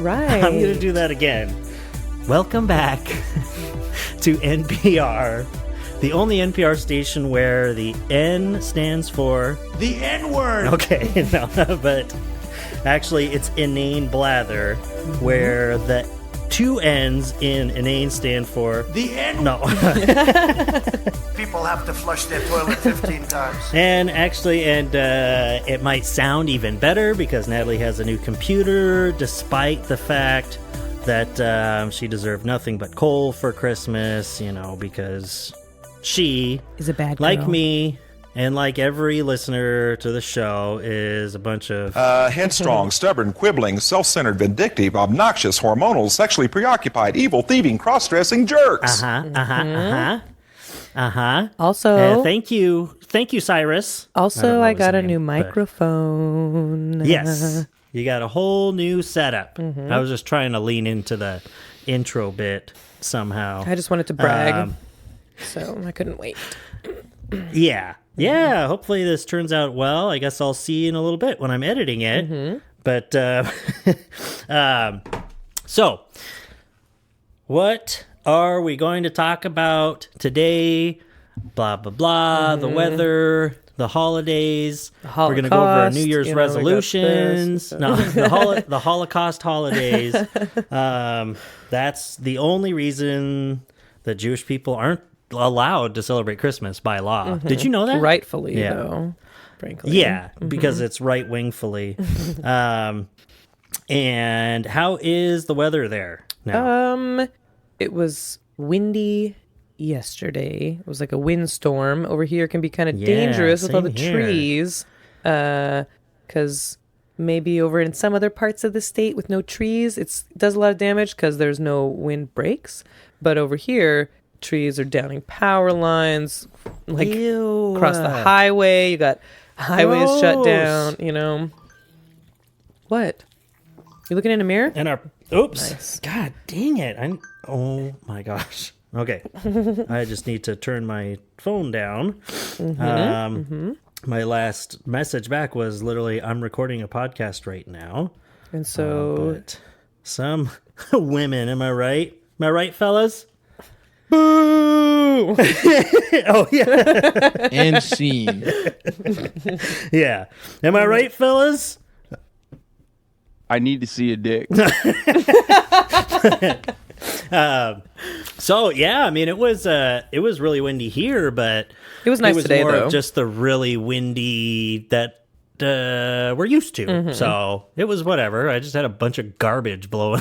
right. I'm going to do that again. Welcome back to NPR, the only NPR station where the N stands for... The N-word! Okay, no, but actually it's Inane Blather, where the two N's in Inane stand for... The N-word! No. People have to flush their toilet 15 times. And actually, it might sound even better because Natalie has a new computer, despite the fact that she deserved nothing but coal for Christmas, because she is a bad girl. Like me, and like every listener to the show, is a bunch of... headstrong, stubborn, quibbling, self-centered, vindictive, obnoxious, hormonal, sexually preoccupied, evil, thieving, cross-dressing jerks. Also... thank you, Cyrus. Also, I got a new microphone. Yes. You got a whole new setup. I was just trying to lean into the intro bit somehow. I just wanted to brag, so I couldn't wait. Yeah. Hopefully this turns out well. I guess I'll see in a little bit when I'm editing it. But so, what are we going to talk about today? Blah blah blah. The weather. The holidays. We're going to go over our New Year's resolutions. No, the Holocaust holidays. That's the only reason that Jewish people aren't allowed to celebrate Christmas by law. Did you know that? Rightfully, though. Frankly. Yeah, because it's right-wingfully. And how is the weather there now? It was windy yesterday. It was like a windstorm. Over here can be kind of dangerous with all the trees, because maybe over in some other parts of the state with no trees it does a lot of damage because there's no wind breaks, but over here trees are downing power lines, like across the highway. You got highways shut down. What, you looking in a mirror? And our nice. God dang it, oh my gosh. Okay, I just need to turn my phone down. My last message back was literally, I'm recording a podcast right now. And so... but some women, am I right? Am I right, fellas? Boo! Oh, yeah. And scene. Yeah. Am I right, fellas? I need to see a dick. So yeah, I mean it was really windy here, but it was nice today, more though. Of just the really windy that we're used to. So it was whatever. I just had a bunch of garbage blow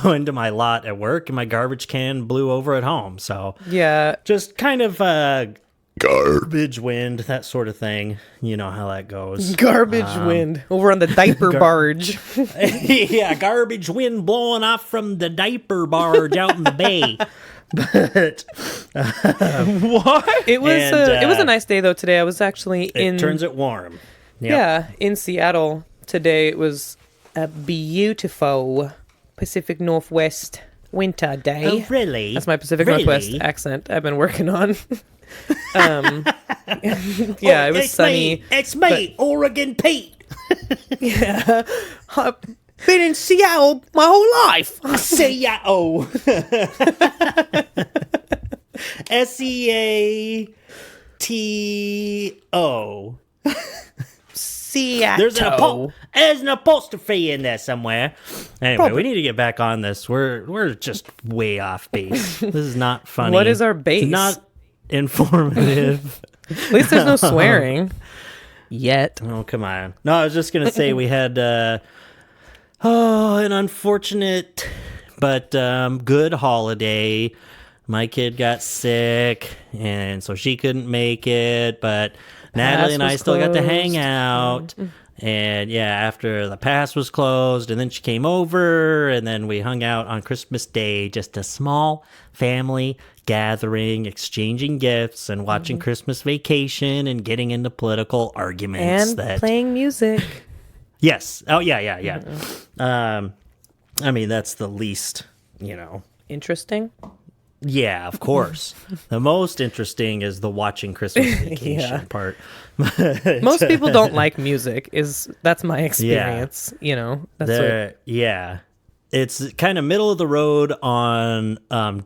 into my lot at work, and my garbage can blew over at home. So yeah, just kind of garbage wind, that sort of thing. You know how that goes. Garbage wind over on the diaper barge. Yeah, garbage wind blowing off from the diaper barge out in the bay. But what? It was a nice day though today. I was actually it turns it warm. Yep. Yeah, in Seattle today. It was a beautiful Pacific Northwest winter day. Oh, really? That's my Pacific Northwest accent I've been working on. Yeah, it was sunny. It's me, Oregon Pete. Yeah, I've been in Seattle my whole life. Seattle. Seato. Seattle. There's an apostrophe in there somewhere. Anyway, we need to get back on this. We're just way off base. This is not funny. What is our base? It's not informative. At least there's no swearing yet. Oh, come on. No, I was just going to say we had an unfortunate but good holiday. My kid got sick, and so she couldn't make it, but Natalie and I still got to hang out. And yeah, after the pass was closed, and then she came over, and then we hung out on Christmas Day, just a small family gathering, exchanging gifts, and watching Christmas Vacation, and getting into political arguments. And playing music. Yes. Oh, yeah. I mean, that's the least, Interesting. Yeah, of course. The most interesting is the watching Christmas Vacation part. Most people don't like music. That's my experience. That's yeah. it's kind of middle of the road on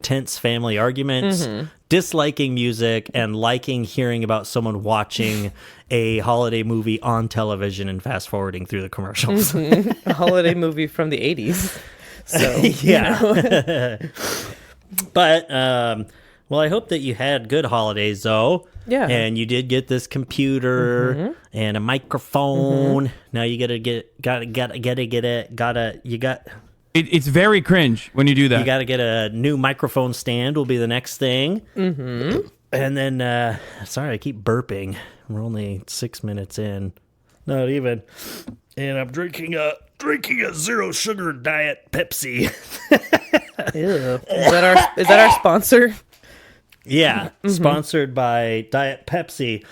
tense family arguments, disliking music, and liking hearing about someone watching a holiday movie on television and fast forwarding through the commercials. A holiday movie from the 80s. So, yeah. But, well, I hope that you had good holidays, though. Yeah. And you did get this computer and a microphone. Now you It's very cringe when you do that. You got to get a new microphone stand will be the next thing. And then, sorry, I keep burping. We're only 6 minutes in. Not even. And I'm drinking a zero sugar diet Pepsi. Ew. Is that our sponsor? Yeah, sponsored by Diet Pepsi.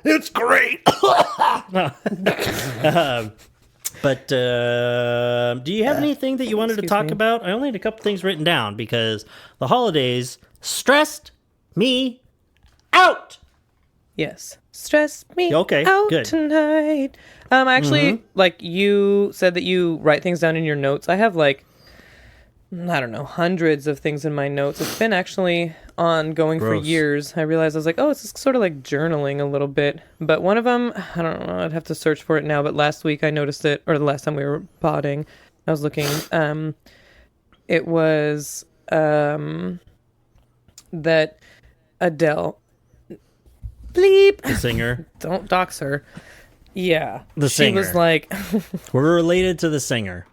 It's great. But do you have anything that you wanted to talk about? I only had a couple things written down because the holidays stressed me out. Yes. Stress me out good. tonight. Actually, like you said that you write things down in your notes. I have like, I don't know, hundreds of things in my notes. It's been actually ongoing for years. I realized I was like, oh, it's sort of like journaling a little bit. But one of them, I don't know, I'd have to search for it now. But last week I noticed it, or the last time we were potting, I was looking. It was that Adele, bleep, The singer. don't dox her. Yeah, The singer. She was like, We're related to the singer.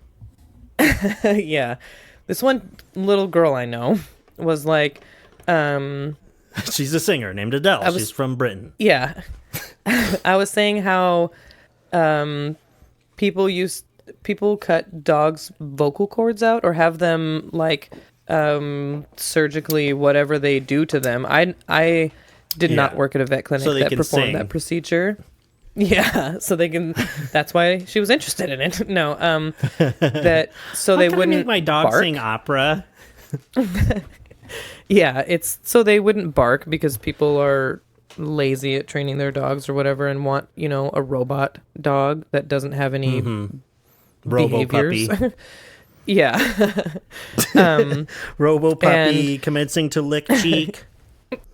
yeah. This one little girl I know was like, She's a singer named Adele. She's from Britain. yeah. I was saying how people cut dogs' vocal cords out or have them like surgically whatever they do to them. I did not work at a vet clinic that performed that procedure. Yeah, so they can. That's why she was interested in it. No, that so they wouldn't make my dog bark. sing opera. Yeah, it's so they wouldn't bark because people are lazy at training their dogs or whatever and want, you know, a robot dog that doesn't have any behaviors. Robo-puppy. Yeah. Robo-puppy commencing to lick cheek.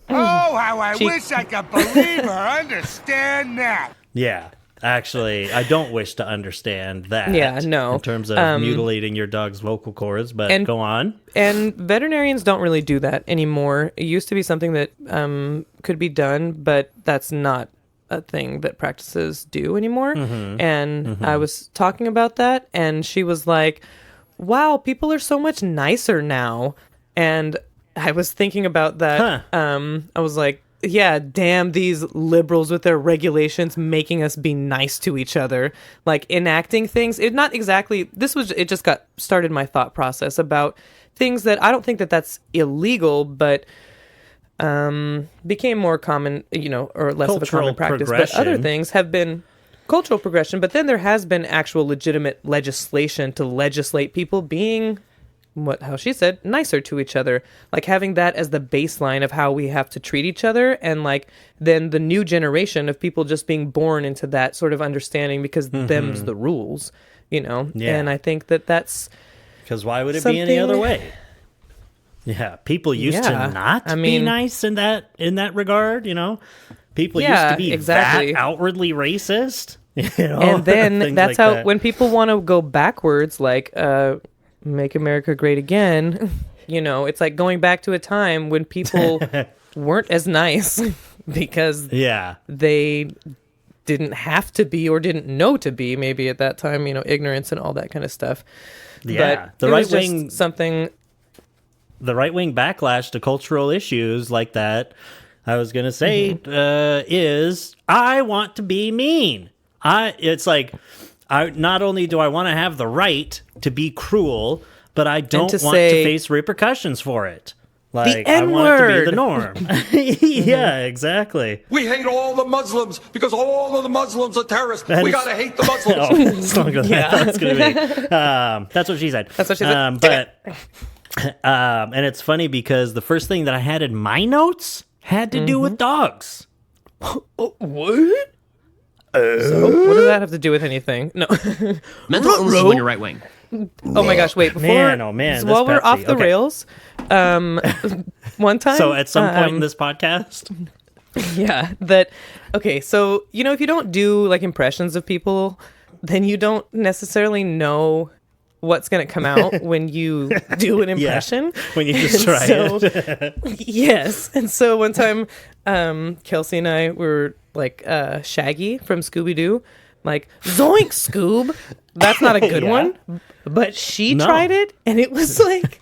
Oh, how I She- wish I could believe or understand that. Yeah. Actually, I don't wish to understand that. Yeah, no. In terms of mutilating your dog's vocal cords, but go on. And veterinarians don't really do that anymore. It used to be something that could be done, but that's not a thing that practices do anymore. And I was talking about that, and she was like, wow, people are so much nicer now. And I was thinking about that. I was like, yeah, damn these liberals with their regulations making us be nice to each other, like enacting things. It just got started my thought process about things that I don't think that that's illegal, but became more common, you know, or less of a common practice. But other things have been cultural progression, but then there has been actual legitimate legislation to legislate people being how she said, nicer to each other, like having that as the baseline of how we have to treat each other. And like then the new generation of people just being born into that sort of understanding because them's the rules, you know? Yeah. And I think that that's because why would it be any other way? Yeah. People used to not be nice in that regard, you know? People used to be that outwardly racist. You know? And then that's like how, that. when people want to go backwards, like, make America great again, you know, it's like going back to a time when people weren't as nice because they didn't have to be or didn't know to be, maybe at that time, you know, ignorance and all that kind of stuff. Yeah, but the right wing backlash to cultural issues like that, I was gonna say, is I want to be mean. Not only do I want to have the right to be cruel, but I don't want to face repercussions for it. Like, I want it to be the norm. Yeah, exactly. We hate all the Muslims because all of the Muslims are terrorists. We gotta hate the Muslims. It's not gonna, that's gonna be. That's what she said. That's what she said. And it's funny because the first thing that I had in my notes had to do with dogs. What? So, what does that have to do with anything? No. Mental illness is when you're right wing. Oh my gosh, wait, before man, while this we're off Pepsi. the Okay. rails, one time So at some point in this podcast, yeah, okay, so if you don't do like impressions of people, then you don't necessarily know what's going to come out when you do an impression. when you just try it. Yes. And so one time Kelsey and I were like Shaggy from Scooby-Doo, like, zoink, Scoob. That's not a good one, but she tried it and it was like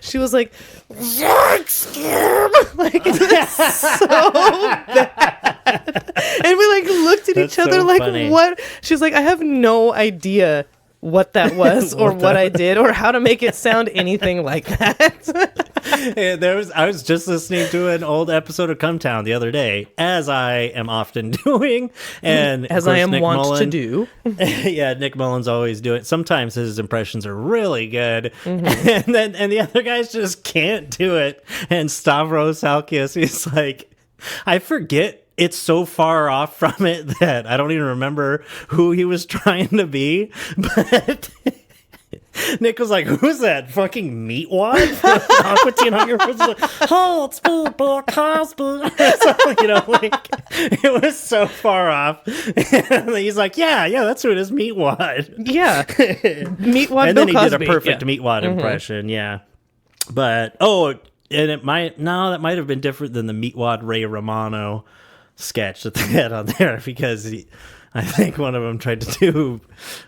she was like, zoink, Scoob. Like, it was so bad. And we like looked at each other so like, funny. what? She's like, I have no idea what that was or what I did or how to make it sound anything like that. Yeah, I was just listening to an old episode of Come Town the other day, as I am often doing, and of As I course, am Nick wont to Mullen- do. Yeah, Nick Mullen's always doing. Sometimes his impressions are really good, and the other guys just can't do it. And Stavros Halkias, he's like, I forget. It's so far off from it that I don't even remember who he was trying to be. But Nick was like, who's that fucking meatwad? Aqua Teen Hunger was like, oh, it's me, Bill Cosby. Or something, like, it was so far off. And he's like, yeah, that's who it is, meatwad. Yeah. Meatwad And Bill then he Cosby. did a perfect Yeah. meatwad impression, yeah. But, and that might have been different than the meatwad Ray Romano sketch that they had on there, because I think one of them tried to do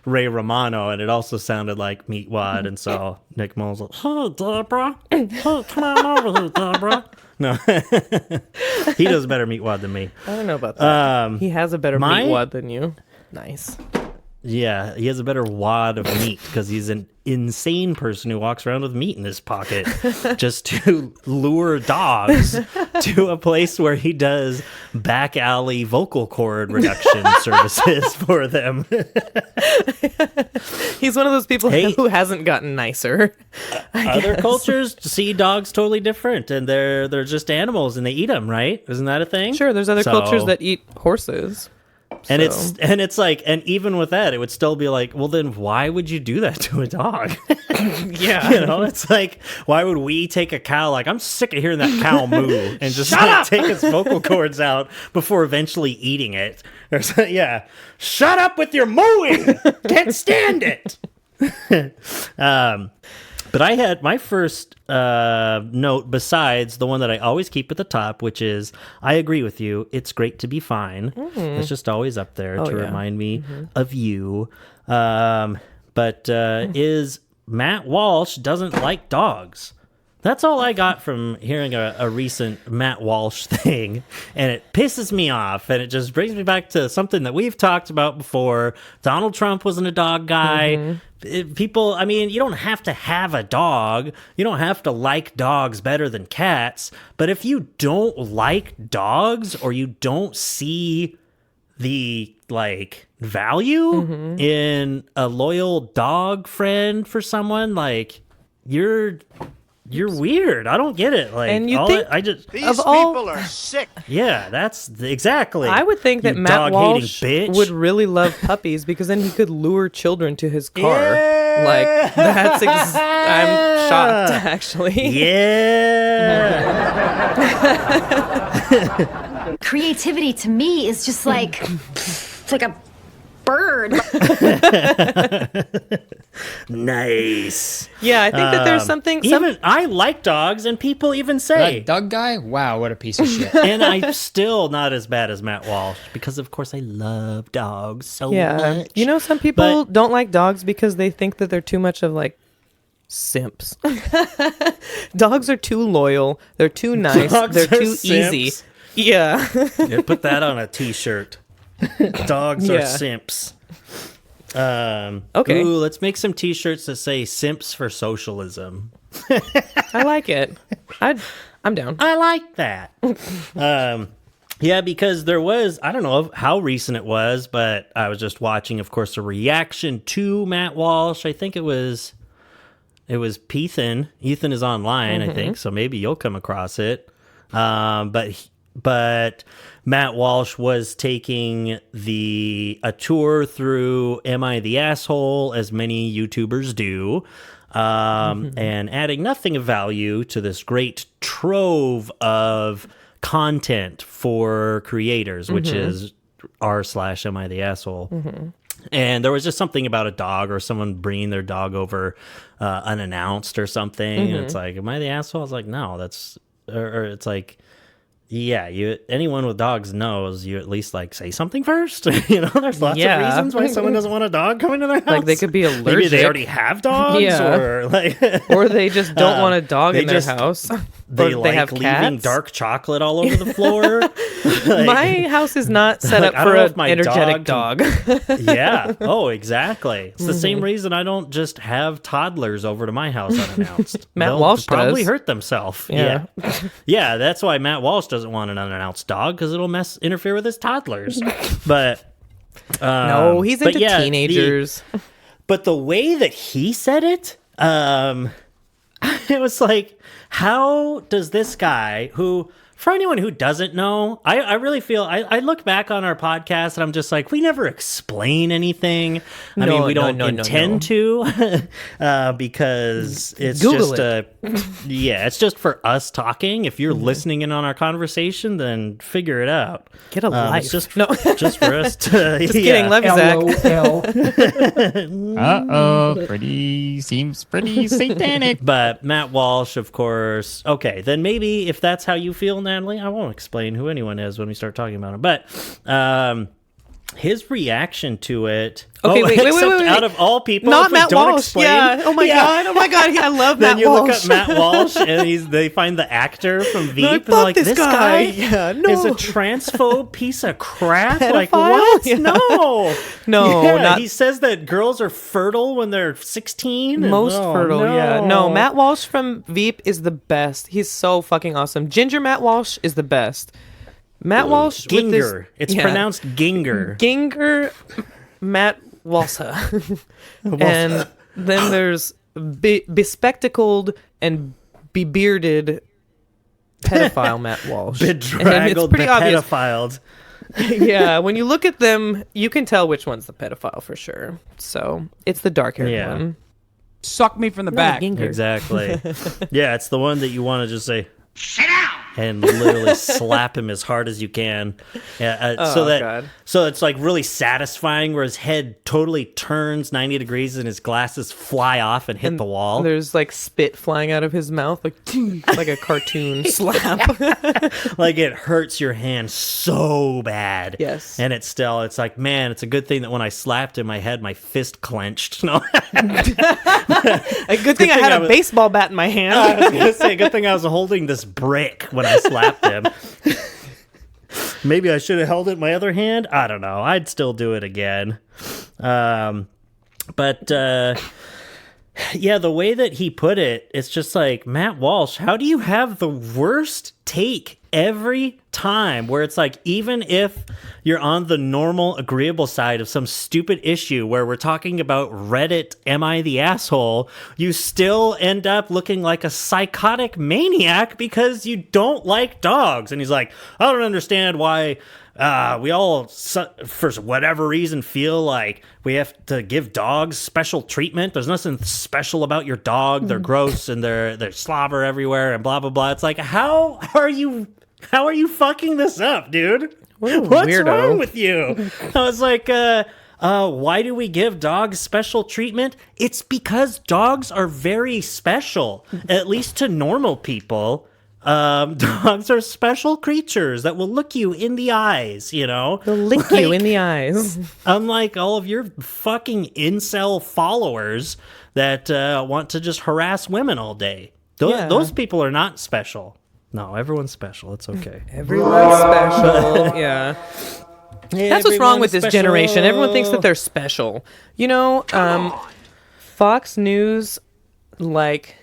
Ray Romano, and it also sounded like meatwad, and so Nick Mullen's like, hey, Deborah, hey, come on over here, Deborah. No, he does better meatwad than me. I don't know about that. He has a better my- meatwad than you. Nice. Yeah, he has a better wad of meat because he's an insane person who walks around with meat in his pocket just to lure dogs to a place where he does back alley vocal cord reduction services for them. He's one of those people Hey. who hasn't gotten nicer. Other cultures see dogs totally different, and they're just animals and they eat them, right? Isn't that a thing? Sure, there's other cultures that eat horses. And So- it's like, and even with that, it would still be like, well, then why would you do that to a dog? Yeah. It's like, why would we take a cow? Like, I'm sick of hearing that cow moo and just like, take its vocal cords out before eventually eating it. Or so, yeah, shut up with your mooing. Can't stand it. But I had my first note, besides the one that I always keep at the top, which is, I agree with you. It's great to be fine. It's just always up there to yeah. remind me of you. Is Matt Walsh doesn't like dogs. That's all I got from hearing a recent Matt Walsh thing, and it pisses me off, and it just brings me back to something that we've talked about before. Donald Trump wasn't a dog guy. People, I mean, you don't have to have a dog. You don't have to like dogs better than cats. But if you don't like dogs, or you don't see the value in a loyal dog friend for someone, like, you're weird. I don't get it. Like, And you all think- I just These Of all- people are sick. yeah, that's exactly. I would think that you Matt dog-hating Walsh bitch. would really love puppies because then he could lure children to his car. Yeah. Like, that's I'm shocked, actually. Yeah. Creativity to me is just like, it's like a bird. Nice. Yeah, I think that there's something. Even I like dogs, and people even say, That Doug guy? Wow, what a piece of shit. and I'm still not as bad as Matt Walsh, because of course I love dogs so Yeah. much. Some people don't like dogs because they think that they're too much of like simps. Dogs are too loyal. They're too nice. Dogs they're are too easy. simps. Yeah. Yeah, put that on a t-shirt. Dogs are Yeah. simps. Okay. Ooh, let's make some t-shirts that say "Simps for Socialism." I like it. I'm down. I like that. Yeah, because there was, I don't know how recent it was, but I was just watching, of course, a reaction to Matt Walsh. I think it was Ethan. Ethan is online, I think, so maybe you'll come across it. But but Matt Walsh was taking a tour through Am I the Asshole, as many YouTubers do, and adding nothing of value to this great trove of content for creators, which is r/Am I the Asshole. And there was just something about a dog or someone bringing their dog over unannounced or something. And it's like, am I the asshole? I was like, no, or it's like, yeah, anyone with dogs knows you at least like say something first. There's lots of reasons why someone doesn't want a dog coming to their house. Like they could be allergic. Maybe they already have dogs, or they just don't want a dog in their house. They have leaving cats. dark chocolate all over the floor. My house is not set up for an energetic dog. Yeah. Oh, exactly. It's the same reason I don't just have toddlers over to my house unannounced. They'll Walsh probably does. hurt themselves. Yeah. Yeah. That's why Matt Walsh doesn't want an unannounced dog, because it'll interfere with his toddlers. But no, he's into teenagers. But the way that he said it, it was like, how does this guy who, for anyone who doesn't know, I really feel, I look back on our podcast and I'm just like, we never explain anything. I mean, we don't intend to, because it's Google it's just for us talking. If you're listening in on our conversation, then figure it out. Get a life. It's just for us to, just kidding. Love you, Zach. Seems pretty satanic. But Matt Walsh, of course. Okay, then maybe if that's how you feel, Natalie, I won't explain who anyone is when we start talking about him. But his reaction to it. Okay, wait. Out of all people, not Matt Walsh. Explain, yeah. Oh my god. I love Matt Then you Walsh. look up Matt Walsh, and they find the actor from Veep, and they're like, this guy is a transphobe piece of crap. Pedophile? Like what? Yeah. No, not. He says that girls are fertile when they're 16. Most fertile. No. Yeah. No, Matt Walsh from Veep is the best. He's so fucking awesome. Ginger Matt Walsh is the best. Matt Walsh. Ginger. It's pronounced Ginger. Ginger Matt Walsa. And then there's bespectacled and bebearded pedophile Matt Walsh. Bedraggled, pedophiled. Yeah, when you look at them, you can tell which one's the pedophile for sure. So it's the dark-haired one. Suck me from the back. Ginger. Exactly. Yeah, it's the one that you want to just say, sit down, and literally slap him as hard as you can. Yeah, so it's like really satisfying, where his head totally turns 90 degrees and his glasses fly off and hit the wall. There's like spit flying out of his mouth, like a cartoon slap. Like it hurts your hand so bad. Yes. And it's like, man, it's a good thing that when I slapped him, I had my fist clenched. No. A good thing I had a baseball bat in my hand. I was gonna say, good thing I was holding this brick when I slapped him. Maybe I should have held it in my other hand. I don't know. I'd still do it again. Yeah, the way that he put it, it's just like, Matt Walsh, how do you have the worst take every time, where it's like, even if you're on the normal agreeable side of some stupid issue where we're talking about Reddit, am I the asshole, you still end up looking like a psychotic maniac because you don't like dogs. And he's like, I don't understand why we all, for whatever reason, feel like we have to give dogs special treatment. There's nothing special about your dog. They're gross and they're slobber everywhere and blah, blah, blah. It's like, how are you fucking this up, dude? What's weirdo. wrong with you? I was like, why do we give dogs special treatment? It's because dogs are very special, at least to normal people. Dogs are special creatures that will look you in the eyes, They'll lick you in the eyes. Unlike all of your fucking incel followers that want to just harass women all day. Those people are not special. No, everyone's special. It's okay. Everyone's special. Yeah. That's what's wrong with this generation. Everyone thinks that they're special. Fox News, legit.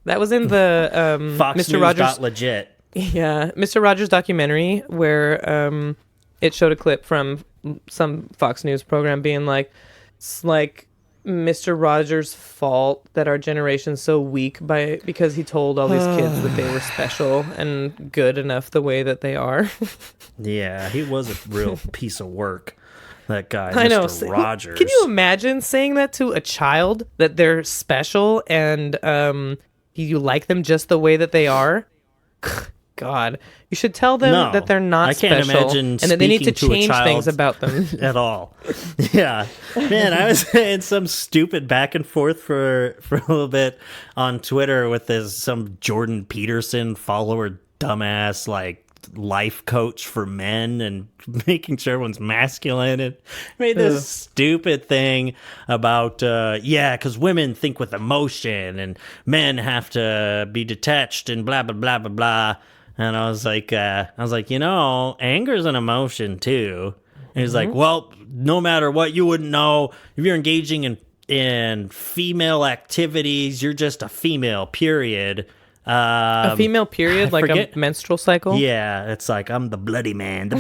That was in the Fox Mr. News Rogers legit. Yeah, Mr. Rogers documentary where it showed a clip from some Fox News program being like, it's like Mr. Rogers' fault that our generation's so weak because he told all these kids that they were special and good enough the way that they are. Yeah, he was a real piece of work. That guy, I know. Mr. Rogers. Can you imagine saying that to a child, that they're special and you like them just the way that they are? God, you should tell them that they're not special. I can't imagine and that they need to change things about them at all. Yeah, man, I was in some stupid back and forth for a little bit on Twitter with some Jordan Peterson follower, dumbass like life coach for men and making sure everyone's masculine, and made this stupid thing about because women think with emotion and men have to be detached and blah blah blah blah blah. And I was like, anger is an emotion too. And he's like, well, no matter what, you wouldn't know if you're engaging in female activities. You're just a female, period. A female period, like a menstrual cycle? Yeah, it's like, I'm the bloody man. But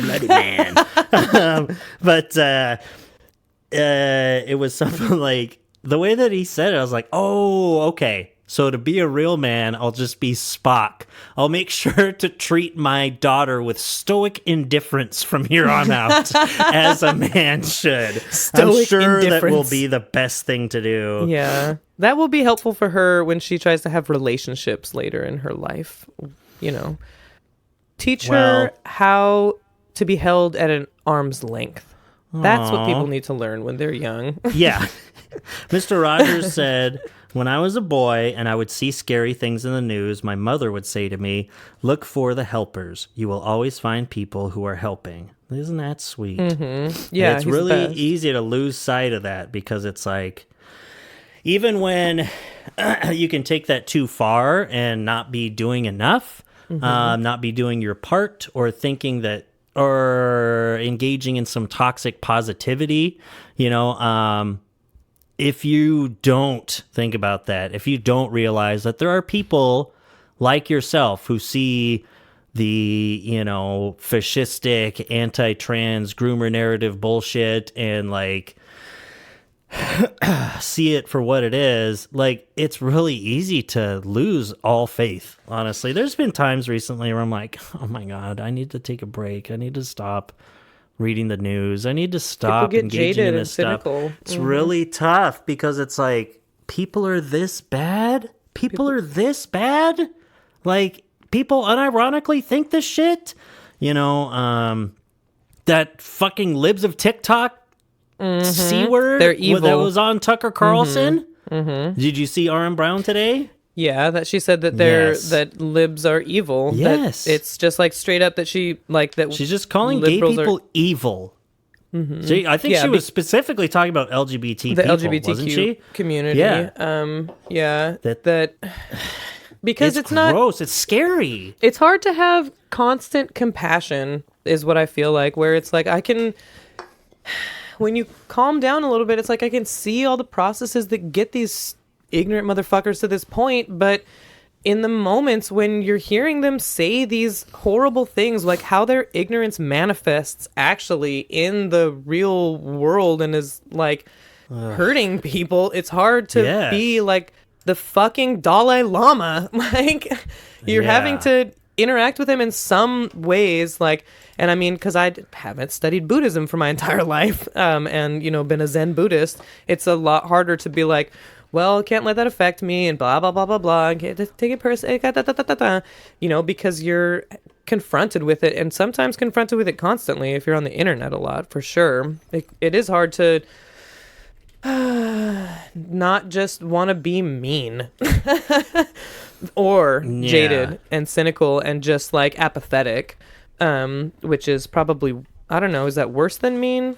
it was something like, the way that he said it, I was like, oh, okay. So to be a real man, I'll just be Spock. I'll make sure to treat my daughter with stoic indifference from here on out, as a man should. I'm sure that will be the best thing to do. Yeah. That will be helpful for her when she tries to have relationships later in her life. You know, teach her how to be held at an arm's length. That's what people need to learn when they're young. Yeah. Mr. Rogers said, when I was a boy and I would see scary things in the news, my mother would say to me, look for the helpers. You will always find people who are helping. Isn't that sweet? Mm-hmm. Yeah, it's really easy to lose sight of that, because it's like, even when you can take that too far and not be doing enough, not be doing your part, or thinking that, or engaging in some toxic positivity, if you don't think about that, if you don't realize that there are people like yourself who see the, fascistic, anti-trans, groomer narrative bullshit and like see it for what it is, like, it's really easy to lose all faith, honestly. There's been times recently where I'm like, oh my God, I need to take a break. I need to stop reading the news. I need to stop engaging in this stuff. It's really tough, because it's like, people are this bad? People are this bad? Like, people unironically think this shit? That fucking libs of TikTok C-word? They're evil. That was on Tucker Carlson? Did you see R.M. Brown today? Yeah, that she said that that libs are evil. Yes. That it's just like straight up that she's just calling gay people evil. See, I think she was specifically talking about LGBT the people, LGBTQ wasn't she? community. Yeah. That because it's not gross. It's scary. It's hard to have constant compassion, is what I feel like. Where it's like when you calm down a little bit, it's like I can see all the processes that get these ignorant motherfuckers to this point, but in the moments when you're hearing them say these horrible things, like how their ignorance manifests actually in the real world and is like hurting people, it's hard to be like the fucking Dalai Lama. Like, you're having to interact with him in some ways, like, and I mean, because I haven't studied Buddhism for my entire life, and been a Zen Buddhist, it's a lot harder to be like, well, can't let that affect me, and blah, blah, blah, blah, blah, take it personally, because you're confronted with it, and sometimes confronted with it constantly if you're on the internet a lot, for sure. It is hard to not just want to be mean or jaded and cynical and just like apathetic, which is probably, I don't know, is that worse than mean?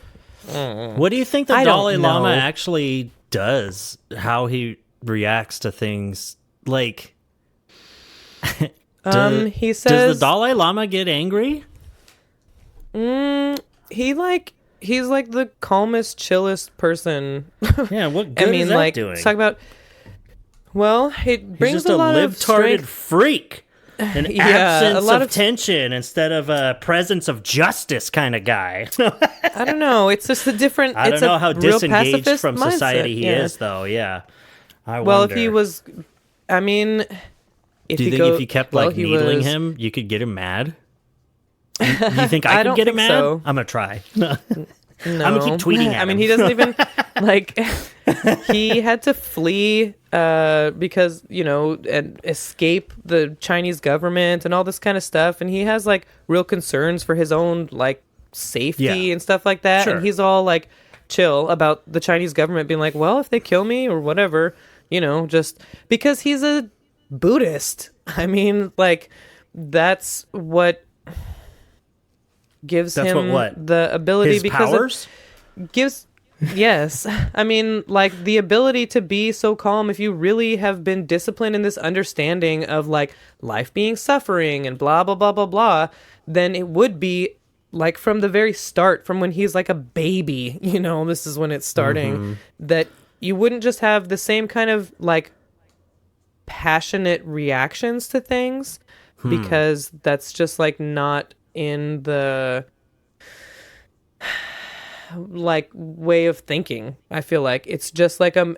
What do you think the Dalai Lama actually does? How he reacts to things? Like, he says, does the Dalai Lama get angry? He's like the calmest, chillest person. Yeah, what good is that doing? Talk about, well, it brings a lot of libtarded strength. freak. an Yeah, absence a lot of of tension instead of a presence of justice kind of guy. I don't know. It's just a different. I don't it's know a how real disengaged pacifist from society mindset. he Yeah. is, though. Yeah, I Well, wonder. if he was, I mean, if do you he think go, if you kept well, like he needling was- him, you could get him mad? You think I could don't get him think mad? so. I'm gonna try. No. I'm gonna keep tweeting at I mean, him. he doesn't even like. He had to flee because and escape the Chinese government and all this kind of stuff, and he has like real concerns for his own like safety Yeah. and stuff like that. Sure. And he's all like chill about the Chinese government being like, well, if they kill me or whatever, just because he's a Buddhist. I mean, like that's what gives That's him what? the ability His because powers? it gives yes. I mean, like the ability to be so calm if you really have been disciplined in this understanding of like life being suffering and blah blah blah blah blah, then it would be like from the very start, from when he's like a baby, this is when it's starting, that you wouldn't just have the same kind of like passionate reactions to things because that's just like not in the like way of thinking. I feel like it's just like a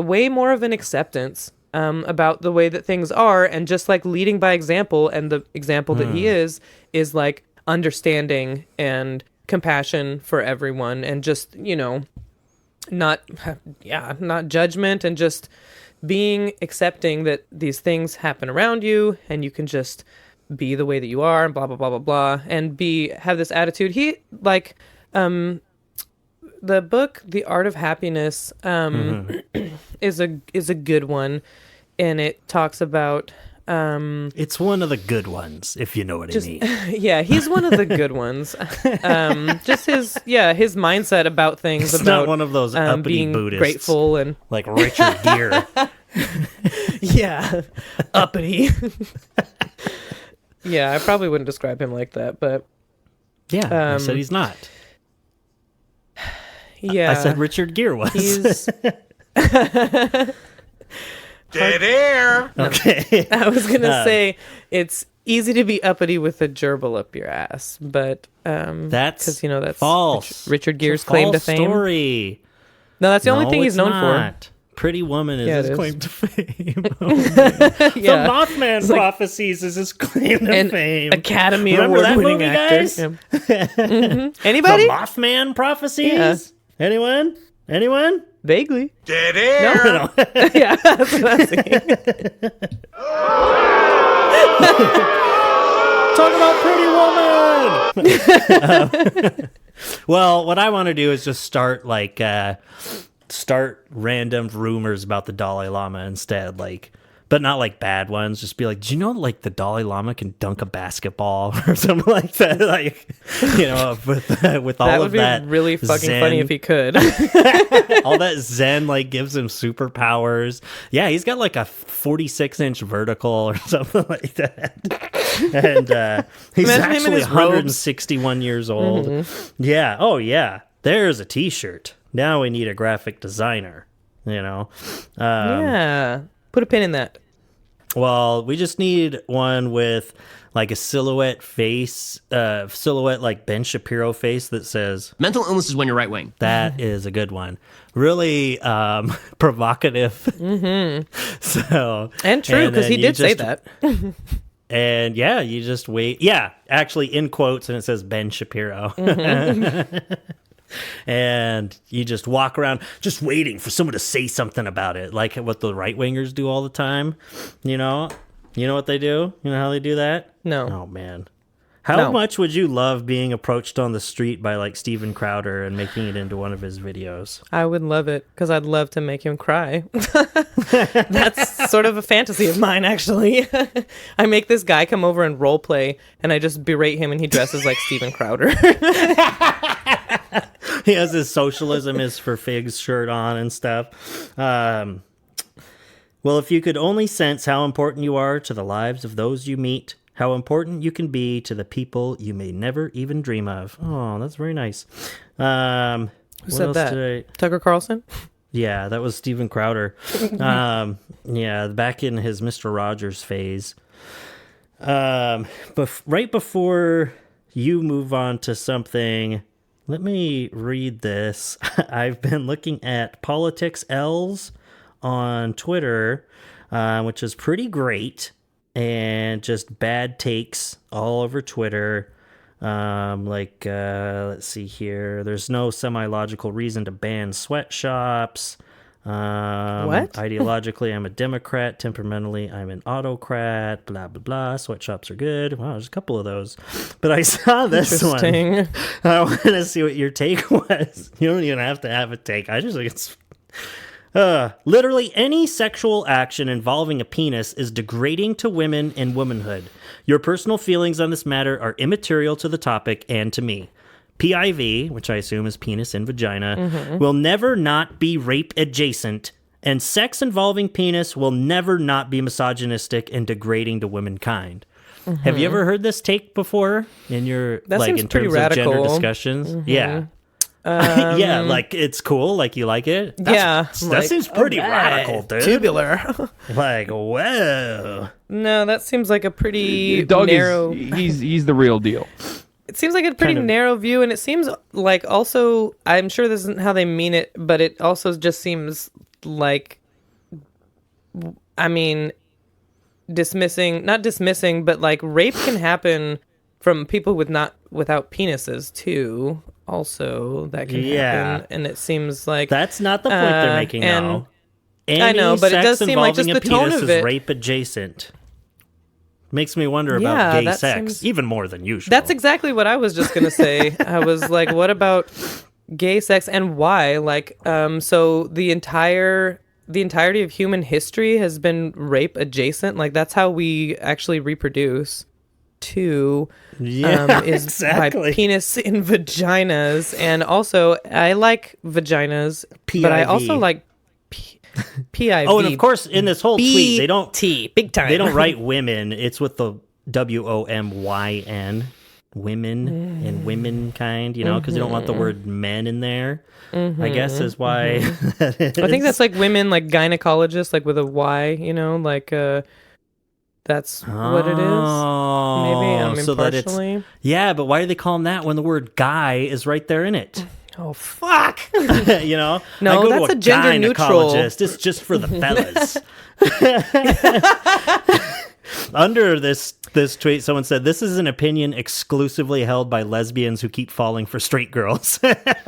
way more of an acceptance about the way that things are, and just like leading by example. And the example that he is like understanding and compassion for everyone, and just not judgment, and just being accepting that these things happen around you, and you can just be the way that you are, and blah blah blah blah blah, and have this attitude. He like the book The Art of Happiness is a good one, and it talks about It's one of the good ones, if you know what I mean. yeah, he's one of the good ones. Just his mindset about things, It's about not one of those uppity being Buddhists. grateful and Like Richard Gere. yeah, uppity. Yeah, I probably wouldn't describe him like that, but Yeah, I said he's not. yeah, I said Richard Gere was. he's. Dead air. Okay. I was gonna say it's easy to be uppity with a gerbil up your ass, but That's because that's false. Richard Gere's It's a claim to false fame. story. No, that's the only No, thing he's it's known not. Pretty Woman is Yeah, it his is. claim to fame. for. Yeah, The Mothman prophecies is his claim to and fame. Academy Remember that Award-winning movie, actor. guys? Yeah. The Anybody? Mothman prophecies? Yeah. Anyone? Anyone? Vaguely. Dead air. No. Yeah, that's what I'm saying. Talk about Pretty Woman. Well, what I want to do is just start random rumors about the Dalai Lama instead, but not like bad ones. Just be like, do you know like the Dalai Lama can dunk a basketball or something like that? With all That would of be that really fucking Zen, funny if he could. all that Zen gives him superpowers. Yeah, he's got like a 46-inch vertical or something like that. And he's Imagine him in actually his robes. 161 years old. Yeah. Oh, yeah. There's a t-shirt. Now we need a graphic designer, Yeah. Put a pin in that. Well, we just need one with like a silhouette face, silhouette like Ben Shapiro face that says, mental illness is when you're right wing. that is a good one. Really provocative. So And true, because then he you did say just- that. And yeah, you just wait. Yeah, actually in quotes, and it says Ben Shapiro. And you just walk around just waiting for someone to say something about it, like what the right wingers do all the time. You know what they do? You know how they do that? No. Oh man. How No. much would you love being approached on the street by like Steven Crowder and making it into one of his videos? I would love it, because I'd love to make him cry. That's sort of a fantasy of mine, actually. I make this guy come over and role play, and I just berate him, and he dresses like Steven Crowder. He has his socialism is for figs shirt on and stuff. Well, if you could only sense how important you are to the lives of those you meet, how important you can be to the people you may never even dream of. Oh, that's very nice. Who said that? Tucker Carlson? Yeah, that was Steven Crowder. Yeah, back in his Mr. Rogers phase. Right before you move on to something, let me read this. I've been looking at Politics L's on Twitter, which is pretty great, and just bad takes all over Twitter. Let's see here. There's no semi-logical reason to ban sweatshops. What? Ideologically, I'm a Democrat. Temperamentally, I'm an autocrat. Blah, blah, blah. Sweatshops are good. Wow, there's a couple of those. But I saw this one. Interesting. I want to see what your take was. You don't even have to have a take. I just think it's... literally any sexual action involving a penis is degrading to women and womanhood. Your personal feelings on this matter are immaterial to the topic and to me. PIV, which I assume is penis and vagina, will never not be rape adjacent, and sex involving penis will never not be misogynistic and degrading to womankind. Have you ever heard this take before in your That seems in pretty terms of gender radical. discussions? Yeah. Yeah, like it's cool, like you like it. Yeah, That like, seems pretty alright, radical, dude. Tubular. Like, whoa. No, that seems like a pretty Doug narrow. he's the real deal. It seems like a pretty kind of- narrow view, and it seems like also, I'm sure this isn't how they mean it, but it also just seems like, I mean, not dismissing, but like rape can happen from people without penises too. Also, that can happen, and it seems like That's not the point they're making and now. I know, but it does seem like just the tone of is it. rape adjacent. Makes me wonder Yeah, about gay that sex, seems- even more than usual. That's exactly what I was just gonna say. I was like, what about gay sex and why? Like, so the entirety of human history has been rape adjacent. Like that's how we actually reproduce. Too, is exactly. by penis in vaginas, and also I like vaginas, but I also like PIV. Oh, and of course, in this whole tweet, they don't big time. They don't write women. It's with the WOMYN, women and womenkind. You know, because they don't want the word men in there. I guess is why. That is. I think that's like women, like gynecologists, like with a Y. You know, like that's what it is. Maybe I'm so that impartially. Yeah, but why do they call them that when the word guy is right there in it? Oh fuck! You know, No, I go that's to a gender neutral. gynecologist. It's just for the fellas. Under this tweet, someone said, "This is an opinion exclusively held by lesbians who keep falling for straight girls."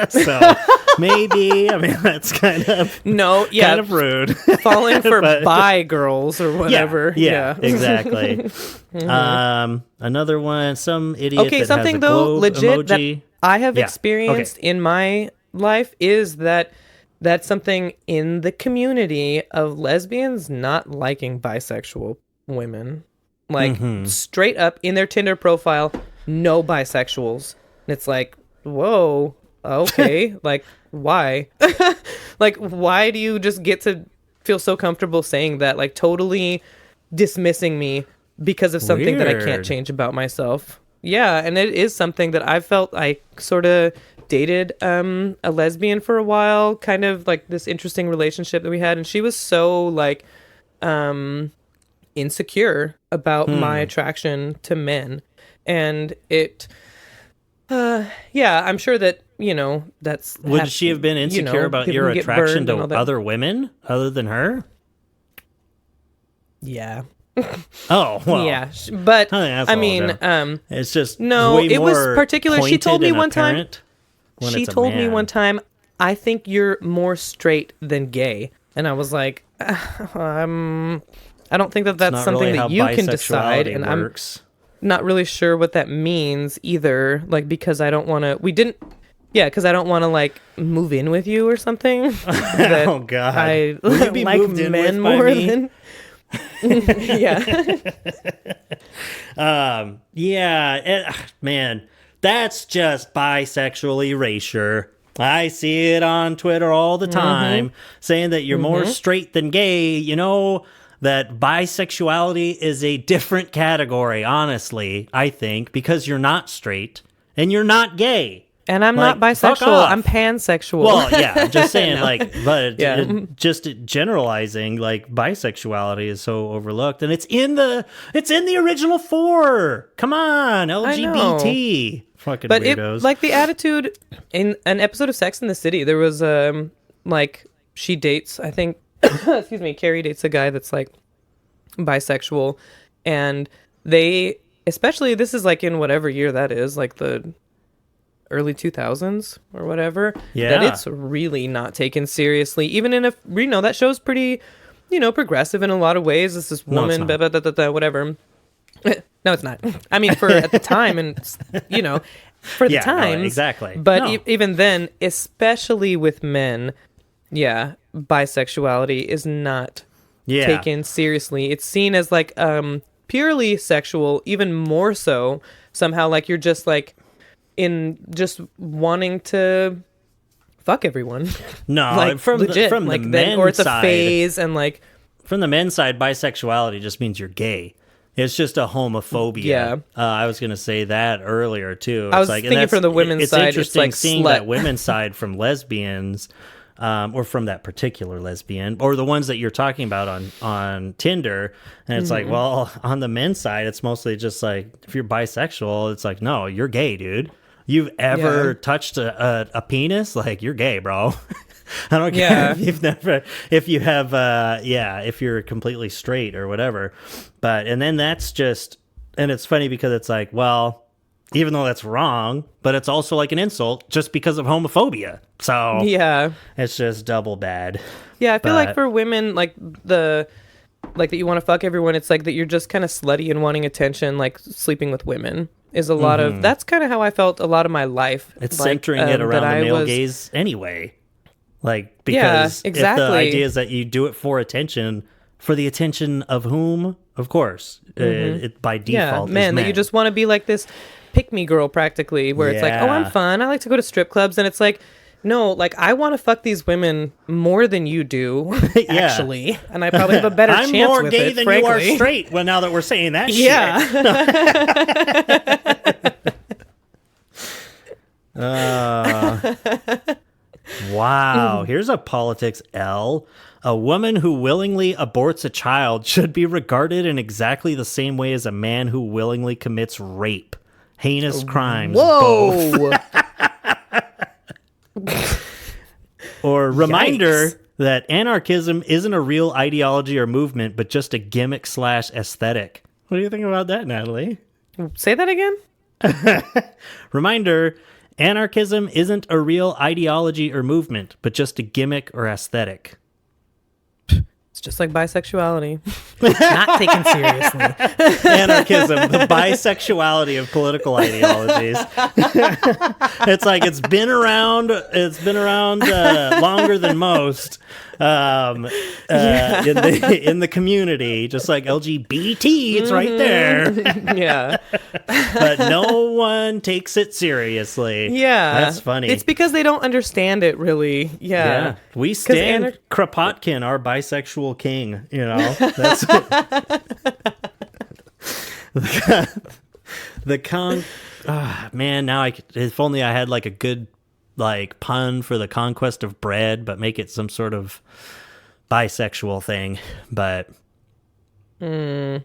So maybe, I mean, that's kind of rude. Falling for bi girls or whatever. Yeah, exactly. Another one, some idiot. Okay, that something has a though globe legit emoji. that I have Yeah, experienced okay. in my life is that that's something in the community of lesbians not liking bisexual women. Like straight up in their Tinder profile, no bisexuals. And it's like, whoa, okay. Like, why? Like, why do you just get to feel so comfortable saying that? Like, totally dismissing me because of something that I can't Weird. change about myself. Yeah, and it is something that I felt I sort of dated a lesbian for a while, kind of like this interesting relationship that we had, and she was so like insecure about my attraction to men, and it I'm sure that, you know, that's Would she have been insecure about people your get attraction burned and all to that. other women other than her? Yeah. Oh, well. Yeah, but I think that's I all mean, down. It's just no, way it was more particular. She pointed told me and one time. apparent when She it's a told me man. one time, I think you're more straight than gay, and I was like, I don't think that that's Not something really how that you can decide, bisexuality and works. I'm not really sure what that means either. Like, because I don't want to. Because I don't want to like move in with you or something. That Oh, God. I Will you be like moved in men with by more me? than. Yeah. Man, that's just bisexual erasure. I see it on Twitter all the time, saying that you're more straight than gay. You know that bisexuality is a different category, honestly, I think, because you're not straight and you're not gay. And I'm Like, not fuck bisexual. off. I'm pansexual. Well, yeah, I'm just saying, but Yeah. just generalizing, like bisexuality is so overlooked, and it's in the original 4. Come on, LGBT, fucking but weirdos. like the attitude in an episode of Sex in the City, there was like she dates, I think, excuse me, Carrie dates a guy that's like bisexual, and they, especially, this is like in whatever year that is, like the early 2000s or whatever, that it's really not taken seriously, even in a, that show's pretty, progressive in a lot of ways. It's this woman, whatever. No, it's not. I mean, for at the time, and for the time, exactly. But even then, especially with men, bisexuality is not taken seriously. It's seen as like purely sexual, even more so somehow. Like you're just like in just wanting to fuck everyone. No, like from legit, the like men's or it's a side, phase, and like from the men's side, bisexuality just means you're gay. It's just a homophobia. Yeah. I was going to say that earlier, too. It's I was like, thinking from the women's it's side, interesting it's like seeing slut. that women's side from lesbians, or from that particular lesbian, or the ones that you're talking about on Tinder. And it's like, well, on the men's side, it's mostly just like, if you're bisexual, it's like, no, you're gay, dude. You've ever touched a penis? Like, you're gay, bro. I don't care if you're completely straight or whatever. And then that's just, and it's funny because it's like, well, even though that's wrong, but it's also like an insult just because of homophobia. So it's just double bad. Yeah, I feel like for women, like that you want to fuck everyone, it's like that you're just kind of slutty and wanting attention, like sleeping with women is a lot of, that's kind of how I felt a lot of my life. It's like, centering it around the male gaze anyway. Like, because exactly. if the idea is that you do it for attention, for the attention of whom, of course, it by default is men. That you just want to be like this pick-me girl practically, where it's like, oh, I'm fun, I like to go to strip clubs, and it's like, no, like, I want to fuck these women more than you do, actually. And I probably have a better chance with it, I'm more gay than frankly. you are straight, well, now that we're saying that shit. Wow. Here's a politics L. A woman who willingly aborts a child should be regarded in exactly the same way as a man who willingly commits rape. Heinous crimes, both. Or reminder that anarchism isn't a real ideology or movement, but just a gimmick / aesthetic. What do you think about that, Natalie? Say that again? Reminder, anarchism isn't a real ideology or movement, but just a gimmick or aesthetic. It's just like bisexuality. Not taken seriously. Anarchism, the bisexuality of political ideologies. It's like it's been around longer than most in the community, just like LGBT, it's right there. Yeah. But no one takes it seriously. Yeah. That's funny. It's because they don't understand it, really. Yeah. We stand Kropotkin, our bisexual king, That's man, now if only I had like a good like pun for the conquest of bread, but make it some sort of bisexual thing. But Dead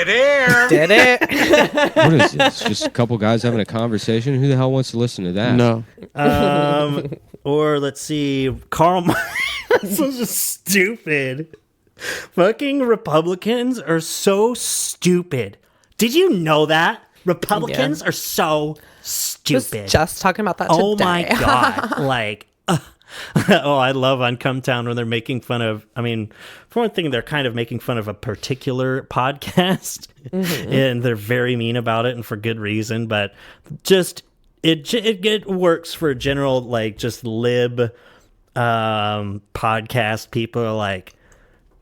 air. Did it? What is this? Just a couple guys having a conversation? Who the hell wants to listen to that? No. Or let's see, Karl Marx. This was just stupid. Fucking Republicans are so stupid. Did you know that? Republicans are so stupid. Just talking about that today. Oh my God. Like, oh, I love on Come Town when they're making fun of, I mean, for one thing, they're kind of making fun of a particular podcast and they're very mean about it and for good reason, but just, it works for general, like, just lib podcast. People are like,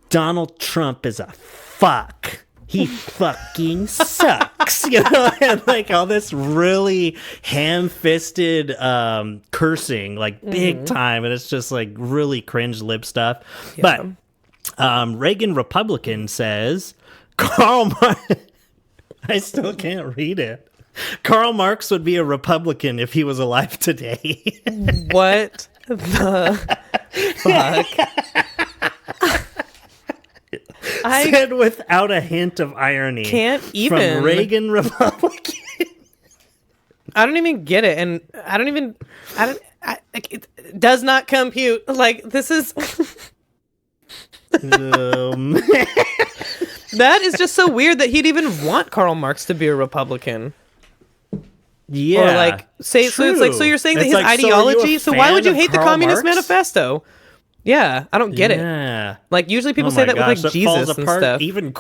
Donald Trump is a fuck. He fucking sucks, and like all this really ham-fisted cursing, like big time, and it's just like really cringe lib stuff. Yeah. But Reagan Republican says, Karl Marx, I still can't read it. Karl Marx would be a Republican if he was alive today. What the fuck? I said without a hint of irony. Can't even. From Reagan Republican. I don't even get it, and it does not compute. Like, this is that is just so weird that he'd even want Karl Marx to be a Republican. Yeah, or like say true. So it's like, so you're saying that it's his like, ideology. So why would you hate the Karl Communist Marx? Manifesto? Yeah, I don't get Yeah. it. Like, usually people Oh say my that gosh, with like that Jesus falls and apart stuff. even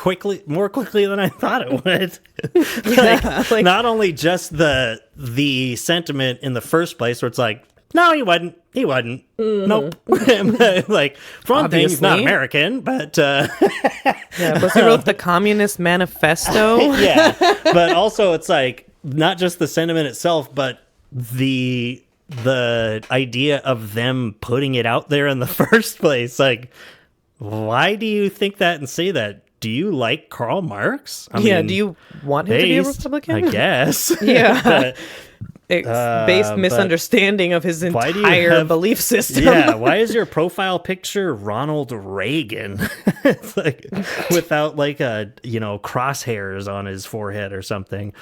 more quickly than I thought it would. Like, not only just the sentiment in the first place, where it's like, no, he wasn't. Nope. Like, for one thing, he's not Obviously. American, but Yeah, plus he wrote the Communist Manifesto. yeah. But also, it's like not just the sentiment itself, but the idea of them putting it out there in the first place. Like, why do you think that and say that? Do you like Karl Marx? I mean, Do you want him to be a based, Republican? I guess. Yeah. But, Based misunderstanding of his why do you entire have- belief system. yeah, why is your profile picture Ronald Reagan? It's like without like a crosshairs on his forehead or something.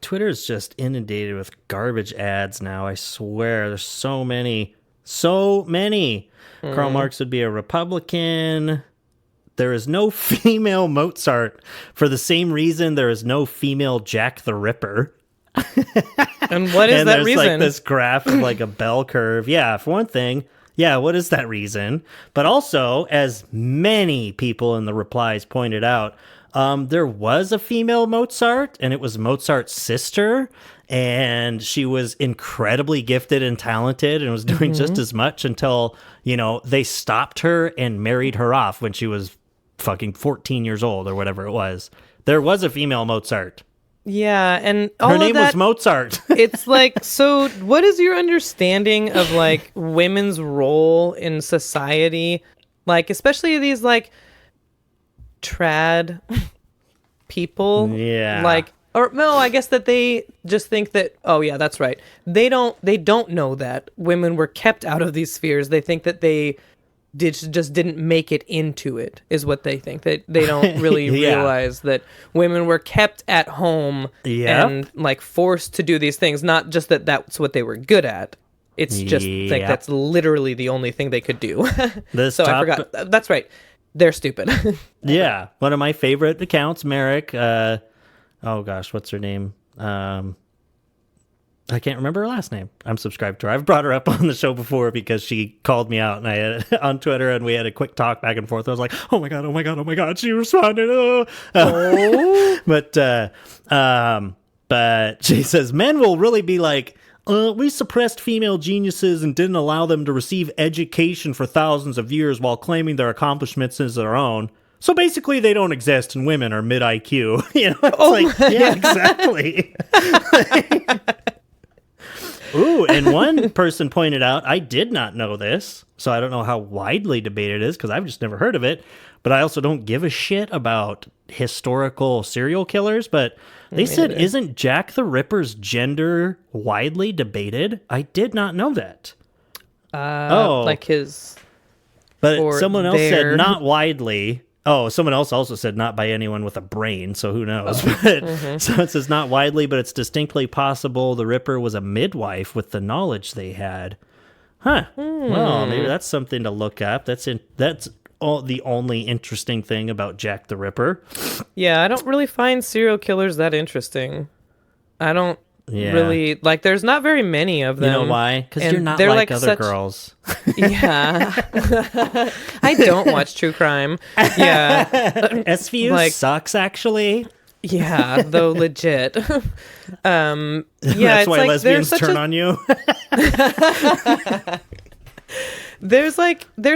Twitter's just inundated with garbage ads now. I swear, there's so many. Karl Marx would be a Republican. There is no female Mozart for the same reason there is no female Jack the Ripper. And what is and that there's reason? like this graph of like a bell curve. Yeah, for one thing. Yeah, what is that reason? But also, as many people in the replies pointed out, there was a female Mozart, and it was Mozart's sister, and she was incredibly gifted and talented and was doing just as much until, they stopped her and married her off when she was fucking 14 years old or whatever it was. There was a female Mozart. Yeah, and all Her of name that, was Mozart. It's like, so what is your understanding of like women's role in society? Like, especially these like trad people. Yeah. Like, or no, I guess that they just think that, oh yeah, that's right. They don't know that women were kept out of these spheres. They think that they just didn't make it into it, is what they think. That they don't really Yeah. realize that women were kept at home Yep. and like forced to do these things. Not just that that's what they were good at. It's just like Yep. that's literally the only thing they could do. This So I top- forgot. That's right. They're stupid. Yeah, one of my favorite accounts, Merrick. Oh gosh, what's her name? I can't remember her last name. I'm subscribed to her. I've brought her up on the show before because she called me out, and I had on Twitter, and we had a quick talk back and forth. I was like, "Oh my god!" She responded. But she says men will really be like, we suppressed female geniuses and didn't allow them to receive education for thousands of years while claiming their accomplishments as their own. So basically, they don't exist, and women are mid IQ. It's like, yeah, exactly. Ooh, and one person pointed out, I did not know this, so I don't know how widely debated it is because I've just never heard of it. But I also don't give a shit about historical serial killers. But they said, isn't Jack the Ripper's gender widely debated? I did not know that. Like his. But or someone else their- said not widely. Oh, someone else also said not by anyone with a brain, so who knows? But, so it says not widely, but it's distinctly possible the Ripper was a midwife with the knowledge they had. Huh. Well, maybe that's something to look up. That's the only interesting thing about Jack the Ripper. Yeah, I don't really find serial killers that interesting. I don't really like. There's not very many of them. You know why? Because And you're not they're like like other such- girls. Yeah, I don't watch true crime. Yeah, SVU Like- sucks, actually. yeah, though legit. Yeah, That's it's why like lesbians there's such turn a on you. there's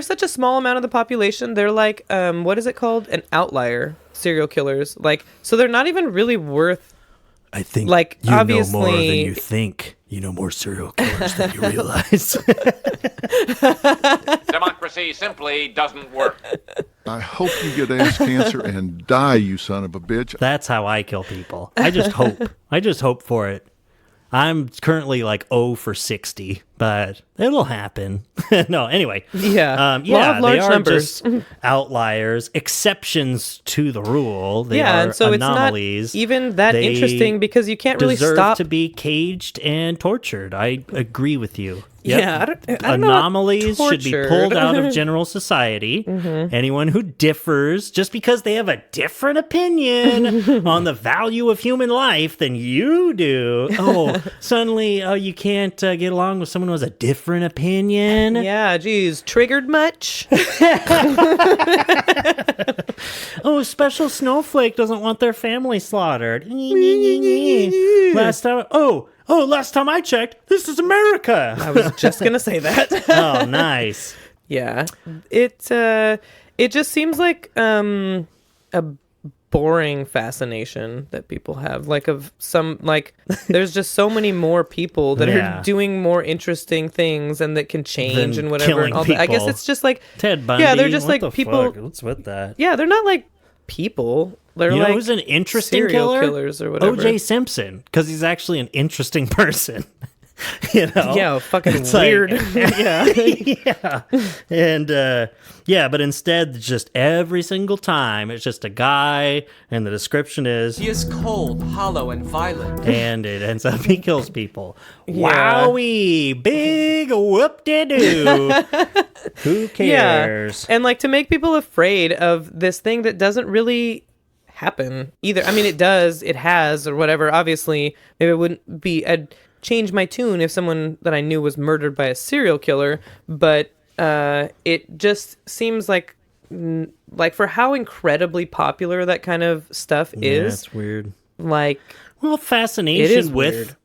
such a small amount of the population. They're like, what is it called? An outlier serial killers. Like, so they're not even really worth. I think Like, you know more than obviously- you think. You know more serial killers than you realize. Democracy simply doesn't work. I hope you get ass cancer and die, you son of a bitch. That's how I kill people. I just hope. I just hope for it. I'm currently like 0 for 60, but it'll happen. No, anyway. Yeah. Yeah, large they are numbers. just outliers, exceptions to the rule. They yeah, are and so anomalies. it's not even that They interesting because you can't really deserve stop to be caged and tortured. I agree with you. Yeah, Yep. I don't know about Anomalies should be tortured. pulled out of general society. Anyone who differs, just because they have a different opinion on the value of human life than you do, suddenly, you can't get along with someone who has a different opinion. Yeah, geez, triggered much? Special snowflake doesn't want their family slaughtered. Last time I checked, this is America. I was just gonna say that. Oh, nice. Yeah, it just seems like a boring fascination that people have, like of some, like there's just so many more people that are doing more interesting things and that can change and whatever. And all that. I guess it's just like Ted Bundy. Yeah, they're just what like the people. Fuck? What's with that? Yeah, they're not like people. They're You know like who's an interesting serial killer? killers or whatever. O.J. Simpson, because he's actually an interesting person. You know? Yeah, fucking It's weird. yeah. Yeah. And, but instead, just every single time, it's just a guy, and the description is... He is cold, hollow, and violent. And it ends up he kills people. Yeah. Wowee! Big whoop-de-doo! Who cares? Yeah. And like to make people afraid of this thing that doesn't really happen either. I mean, it does, it has, or whatever. Obviously, maybe it wouldn't be... I'd change my tune if someone that I knew was murdered by a serial killer, but it just seems like for how incredibly popular that kind of stuff is. It's weird. Like, well, fascination it is with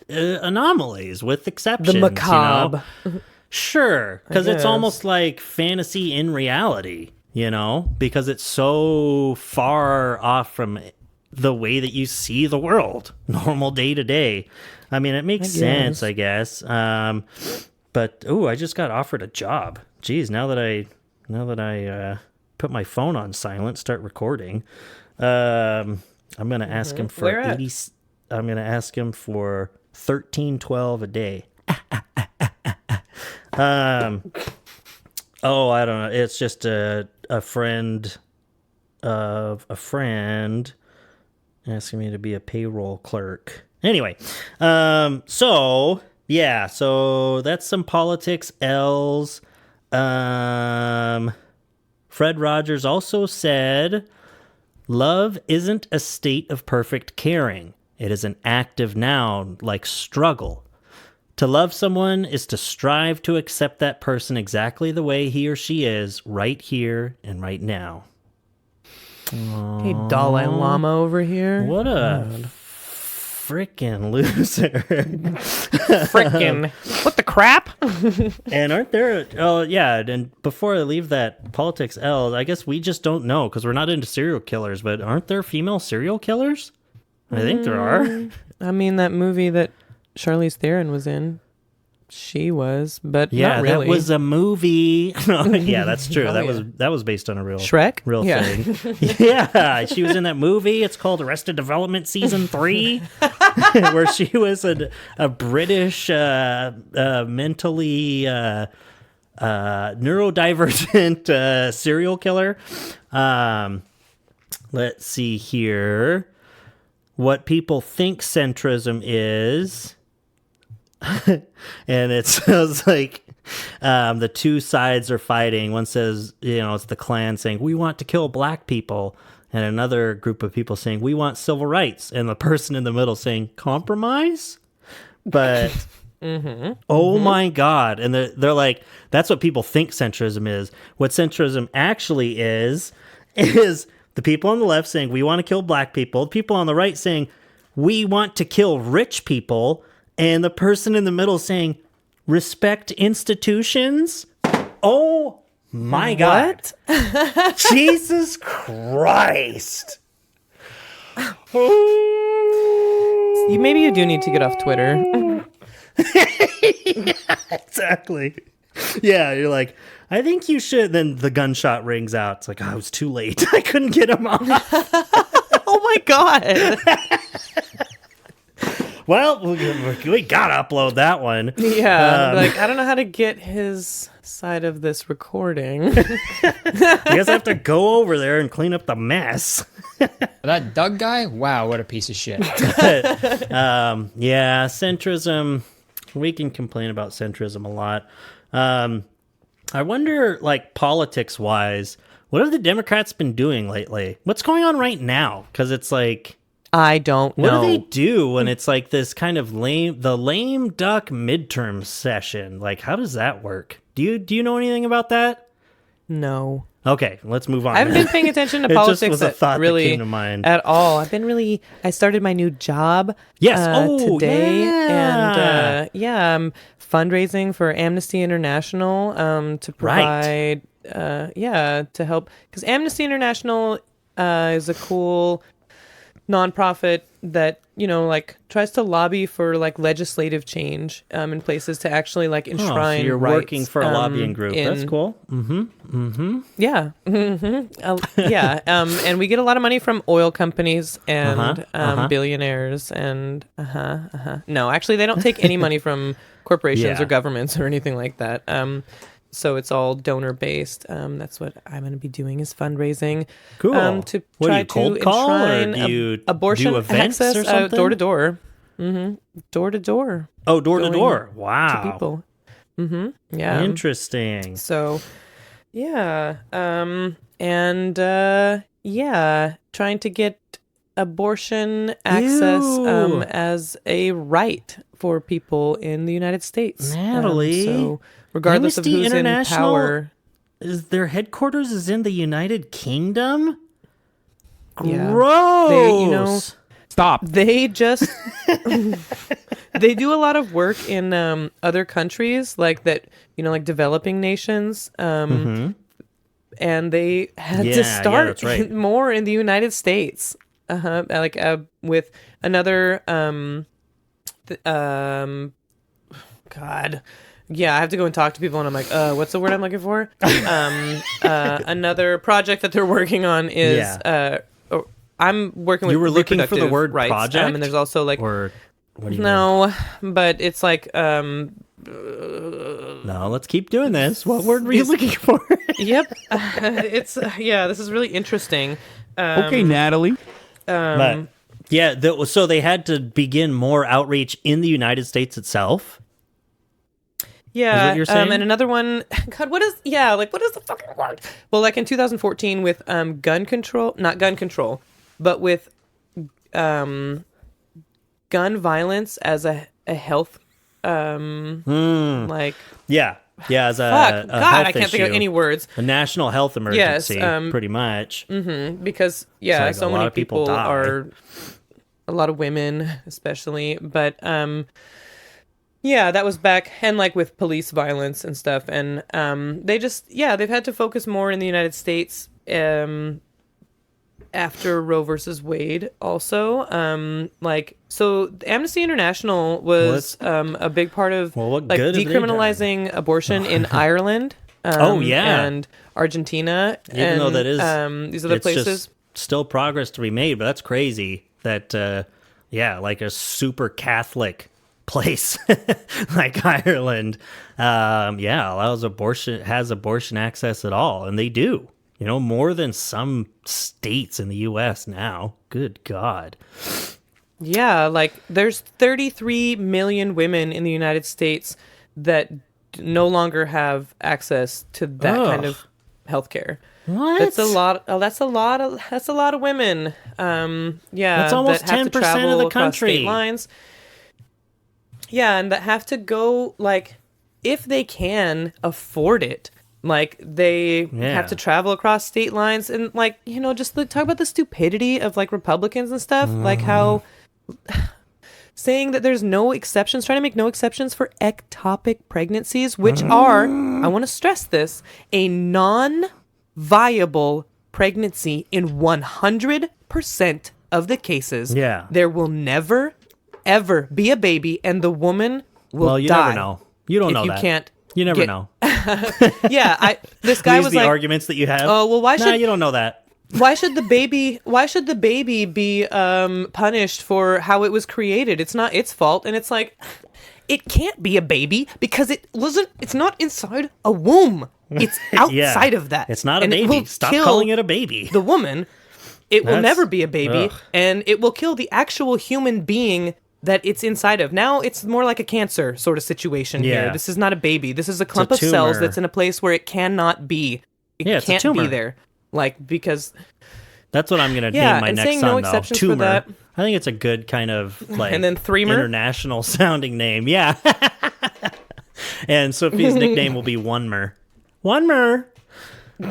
anomalies, with exceptions. The macabre. You know? Sure, because it's almost like fantasy in reality, you know, because it's so far off from the way that you see the world, normal day to day. I mean, it makes sense, I guess. But I just got offered a job. Jeez, now that I put my phone on silent, start recording, I'm gonna ask him for I'm gonna ask him for $13.12 a day. I don't know. It's just a friend of a friend asking me to be a payroll clerk. Anyway, so that's some politics L's. Fred Rogers also said, love isn't a state of perfect caring. It is an active noun like struggle. To love someone is to strive to accept that person exactly the way he or she is right here and right now. Hey, Dalai Lama over here. What a freaking loser. Freaking. What the crap? And aren't there... Oh, yeah, and before I leave that politics L, I guess we just don't know because we're not into serial killers, but aren't there female serial killers? I think there are. I mean, that movie that Charlize Theron was in, she was, but not really. That was a movie. Yeah, that's true. Oh, That was based on a real Shrek? real thing. Yeah, she was in that movie. It's called Arrested Development Season 3, where she was a British mentally neurodivergent serial killer. Let's see here. What people think centrism is. And it says like the two sides are fighting. One says, it's the Klan saying, we want to kill black people. And another group of people saying, we want civil rights. And the person in the middle saying, compromise? But, my God. And they're like, that's what people think centrism is. What centrism actually is the people on the left saying, we want to kill black people. The people on the right saying, we want to kill rich people. And the person in the middle saying, respect institutions? Oh, my God. What? Jesus Christ. Maybe you do need to get off Twitter. Exactly. Yeah, you're like, I think you should. Then the gunshot rings out. It's like, I was too late. I couldn't get him off. Oh my God. Well, we gotta upload that one. Yeah, I don't know how to get his side of this recording. I guess I have to go over there and clean up the mess. That Doug guy? Wow, what a piece of shit. Yeah, centrism. We can complain about centrism a lot. I wonder, like, politics-wise, what have the Democrats been doing lately? What's going on right now? Because it's like... I don't know. What do they do when it's like this kind of lame duck midterm session? Like, how does that work? Do you know anything about that? No. Okay, let's move on. I haven't been paying attention to politics just was a thought really that came to mind. at all. I started my new job today. Yeah. And I'm fundraising for Amnesty International to provide, to help. Because Amnesty International is a cool nonprofit that tries to lobby for like legislative change in places to actually like enshrine so you're rights, working for a lobbying group. That's cool. Yeah. And we get a lot of money from oil companies and billionaires and no, actually they don't take any money from corporations or governments or anything like that. So it's all donor based. That's what I'm going to be doing is fundraising. Cool. To What, try do you cold to call, or enshrine do you abortion do events access or something? door to door. Door to door. Oh, door to Going door. Wow. To people. Yeah. Interesting. So, yeah. Trying to get abortion access Ew. as a right for people in the United States. Natalie. So regardless Amnesty of who's International in power. Is their headquarters is in the United Kingdom? Yeah. Gross. Stop. They just they do a lot of work in other countries like that, like developing nations. And they had to start that's right. more in the United States. With another God. Yeah, I have to go and talk to people, and I'm like, what's the word I'm looking for? Another project that they're working on is, I'm working with. You were looking for the word rights, project, and there's also like, or what do you no, but it's like, no. Let's keep doing this. What word were you looking for? Yep, it's this is really interesting. Okay, Natalie. So they had to begin more outreach in the United States itself. Yeah, what you're saying? And another one, God, what is the fucking word? Well, like in 2014 with not gun control, but with gun violence as a health, like... Yeah, as a God, health I can't think of issue. any words. A national health emergency, Yes, pretty much. Because, like so a lot many of people people die. are... A lot of women, especially, but... Yeah, that was back, and like with police violence and stuff, and they've had to focus more in the United States after Roe versus Wade also. So Amnesty International was a big part of what like good have they done? decriminalizing abortion in Ireland. And Argentina, Even though that is these other places. Just still progress to be made, but that's crazy that like a super Catholic place like Ireland has abortion access at all, and they do, more than some states in the US now. Good God. Yeah, like there's 33 million women in the United States that no longer have access to that kind of healthcare. What? That's a lot. That's a lot of women. That's almost that have 10% to travel of the across country. state lines. Yeah, and that have to go, like, if they can afford it, like, they have to travel across state lines. And, like, just talk about the stupidity of, like, Republicans and stuff. Like, how saying that there's no exceptions, trying to make no exceptions for ectopic pregnancies, which are, I want to stress this, a non-viable pregnancy in 100% of the cases. Yeah. There will never ever be a baby, and the woman will well, you die. never know. You don't if know you that. can't. You never know. Yeah, this guy These was the like, arguments that you have. oh well, why should you don't know that? Why should the baby be punished for how it was created? It's not its fault. And it's like, it can't be a baby because it's not inside a womb. It's outside of that. It's not a and baby. Stop calling it a baby. The woman, it will never be a baby, ugh. and it will kill the actual human being that it's inside of. Now it's more like a cancer sort of situation here. This is not a baby. This is a clump of cells that's in a place where it cannot be. It can't be there. Like, because that's what I'm gonna name my next son, no though. exceptions Tumor. For that. I think it's a good kind of like and then Threemer? International sounding name. Yeah. And Sophie's nickname will be Womyn. Womyn.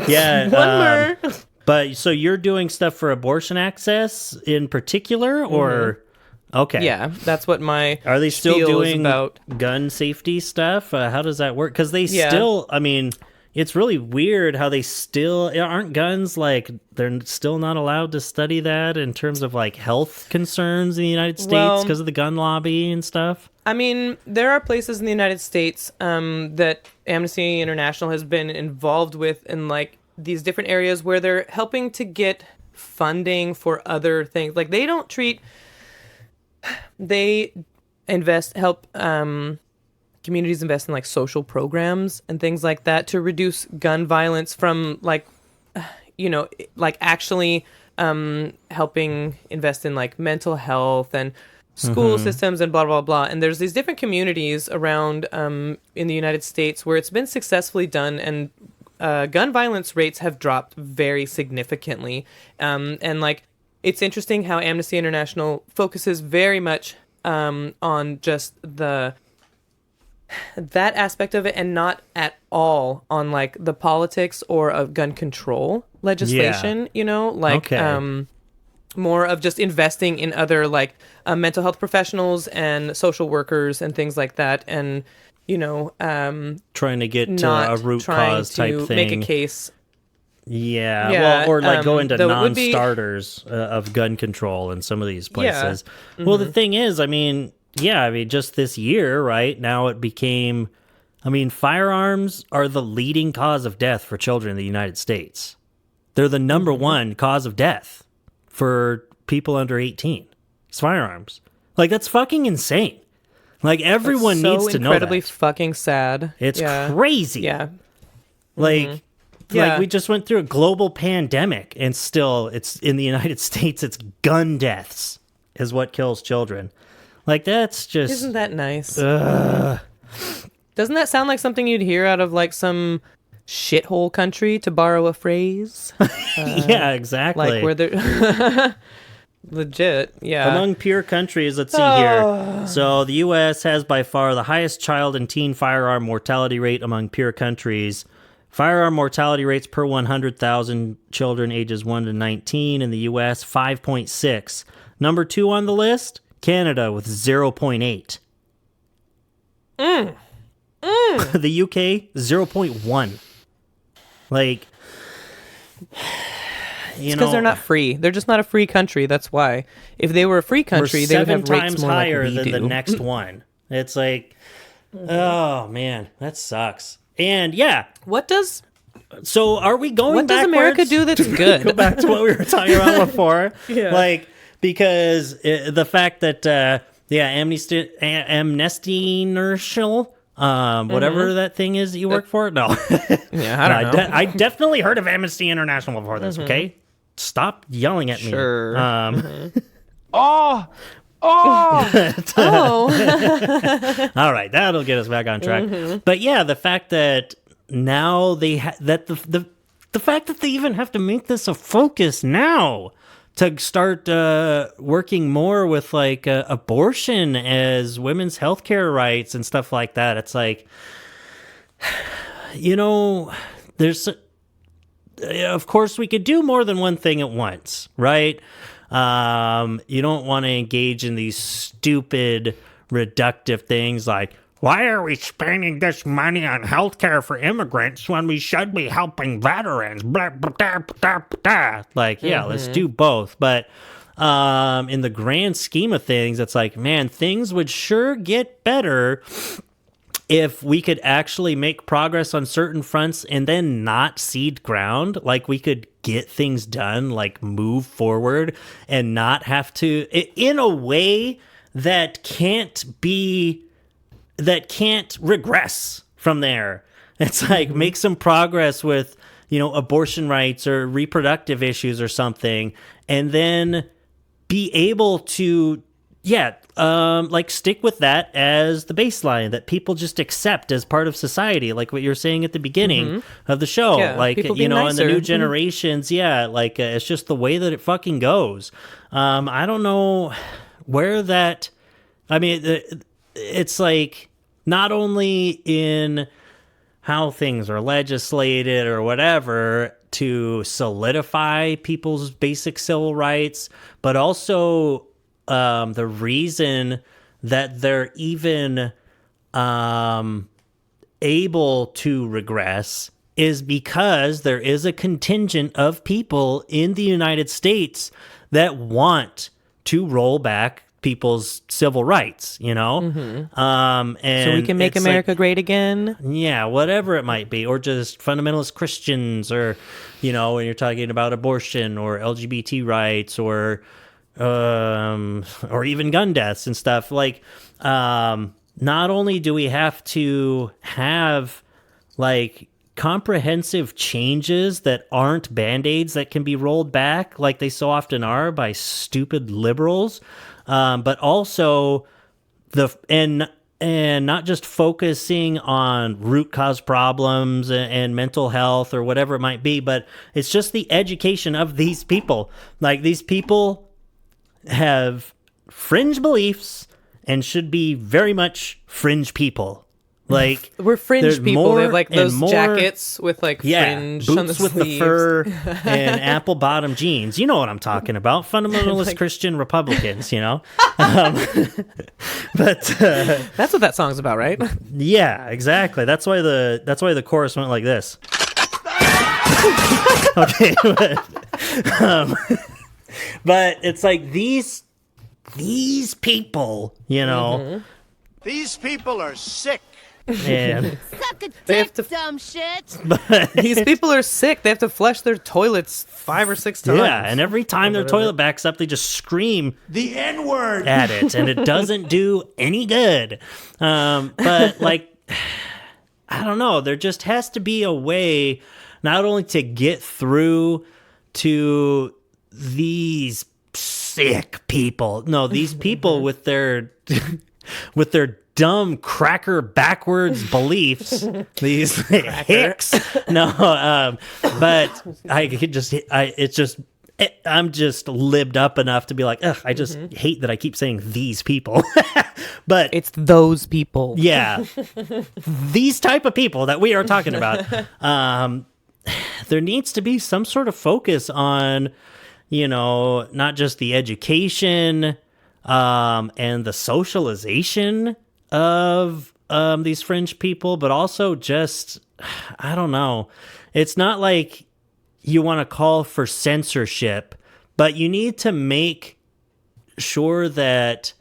Yeah. Womyn. But so you're doing stuff for abortion access in particular, or okay? Yeah, that's what my are they still doing about gun safety stuff? How does that work? Because they still, I mean. It's really weird how they still aren't guns like they're still not allowed to study that in terms of like health concerns in the United States because of the gun lobby and stuff. I mean, there are places in the United States that Amnesty International has been involved with in like these different areas where they're helping to get funding for other things. Like they help communities invest in like social programs and things like that to reduce gun violence from like, like actually helping invest in like mental health and school systems and blah, blah, blah. And there's these different communities around in the United States where it's been successfully done, and gun violence rates have dropped very significantly. And like, it's interesting how Amnesty International focuses very much on just that aspect of it, and not at all on like the politics or of gun control legislation, more of just investing in other like mental health professionals and social workers and things like that. And, trying to get to a root cause type thing. Make a case. Yeah. Well, or like go into non-starters of gun control in some of these places. Yeah. Well, the thing is, just this year, right now it became, firearms are the leading cause of death for children in the United States. They're the number one cause of death for people under 18. It's firearms. Like, that's fucking insane. Like, everyone needs to know that. Incredibly fucking sad. It's crazy. Yeah. Like, like we just went through a global pandemic, and still, it's in the United States, it's gun deaths is what kills children. Like, that's just... Isn't that nice? Doesn't that sound like something you'd hear out of, like, some shithole country, to borrow a phrase? Yeah, exactly. Like, where they're... Legit, yeah. Among pure countries, let's see here. So, the U.S. has by far the highest child and teen firearm mortality rate among pure countries. Firearm mortality rates per 100,000 children ages 1 to 19 in the U.S., 5.6. Number 2 on the list... Canada with 0.8. The UK 0.1. Like, because they're not free. They're just not a free country. That's why. If they were a free country, they would have rates more like we do. 7 times higher than the next one. It's like, oh man, that sucks. And yeah, So are we going? What does America do that's good? Go back to what we were talking about before. Yeah. Like. Because the fact that, Amnesty International, whatever that thing is that you work for, no. Yeah, I don't know. I definitely heard of Amnesty International before this, okay? Stop yelling at me. Sure. Oh! All right, that'll get us back on track. But yeah, the fact that now the fact that they even have to make this a focus now to start working more with like abortion as women's healthcare rights and stuff like that. It's like, there's, of course, we could do more than one thing at once, right? You don't want to engage in these stupid, reductive things like, why are we spending this money on healthcare for immigrants when we should be helping veterans? Blah, blah, blah, blah, blah. Like, yeah, let's do both. But in the grand scheme of things, it's like, man, things would sure get better if we could actually make progress on certain fronts and then not cede ground. Like, we could get things done, like move forward and not have to, in a way that can't regress from there. It's like, make some progress with, abortion rights or reproductive issues or something, and then be able to, stick with that as the baseline that people just accept as part of society, like what you were saying at the beginning of the show. Like, and the new generations, it's just the way that it fucking goes. I don't know where that, it's like, not only in how things are legislated or whatever to solidify people's basic civil rights, but also the reason that they're even able to regress is because there is a contingent of people in the United States that want to roll back people's civil rights, and so we can make America great again. Yeah, whatever it might be, or just fundamentalist Christians, or when you're talking about abortion or LGBT rights, or even gun deaths and stuff. Like, not only do we have to have like comprehensive changes that aren't band-aids that can be rolled back like they so often are by stupid liberals, but also and not just focusing on root cause problems and mental health or whatever it might be, but it's just the education of these people. Like, these people have fringe beliefs and should be very much fringe people. Like, we're fringe people. They have like those jackets with like fringe boots on the with sleeves. the fur and apple bottom jeans. You know what I'm talking about? Fundamentalist Christian Republicans. But that's what that song's about, right? Yeah, exactly. That's why the chorus went like this. Okay, but it's like these people, These people are sick. And Suck a dick, dumb shit. These people are sick. They have to flush their toilets 5 or 6 times. Yeah, and every time their toilet backs up, they just scream The N-word at it, and it doesn't do any good. But like, I don't know. There just has to be a way not only to get through to these sick people. No, these people with their dumb cracker backwards beliefs, these hicks. No, but I'm just lived up enough to be like, ugh, I just hate that I keep saying these people. But it's those people. Yeah. These type of people that we are talking about. There needs to be some sort of focus on, not just the education and the socialization of these fringe people, but also just, I don't know. It's not like you want to call for censorship, but you need to make sure that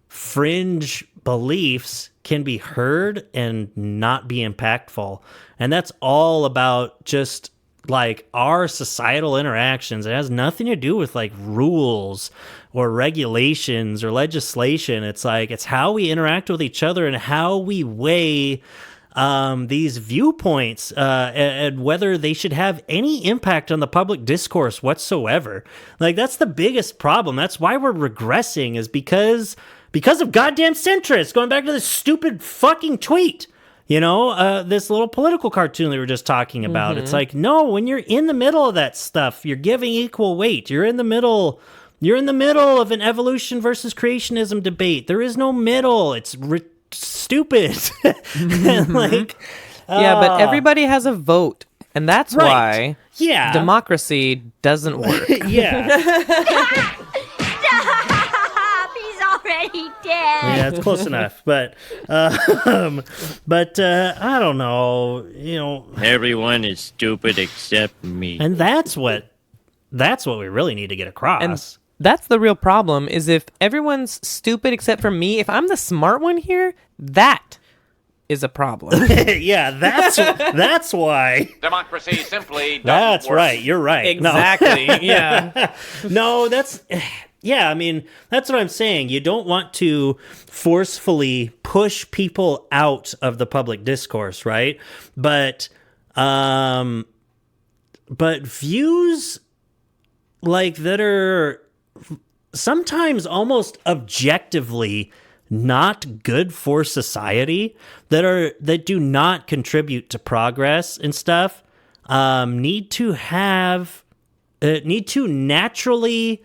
fringe beliefs can be heard and not be impactful. And that's all about just like our societal interactions. It has nothing to do with like rules or regulations or legislation. It's like, it's how we interact with each other and how we weigh these viewpoints and whether they should have any impact on the public discourse whatsoever. Like, that's the biggest problem. That's why we're regressing, is because of goddamn centrists. Going back to this stupid fucking tweet. This little political cartoon that we were just talking about. It's like, no, when you're in the middle of that stuff, you're giving equal weight. You're in the middle of an evolution versus creationism debate. There is no middle. It's stupid. And but everybody has a vote, and that's why democracy doesn't work. Yeah. Already dead. Yeah, it's close enough, but I don't know. Everyone is stupid except me, and that's what we really need to get across. And That's the real problem, is if everyone's stupid except for me, if I'm the smart one here, that is a problem. Yeah, that's why. Democracy simply doesn't That's work. right. You're right. Exactly. Yeah. No, yeah, I mean, that's what I'm saying. You don't want to forcefully push people out of the public discourse, right? But views like that are sometimes almost objectively not good for society, that do not contribute to progress and stuff, need to naturally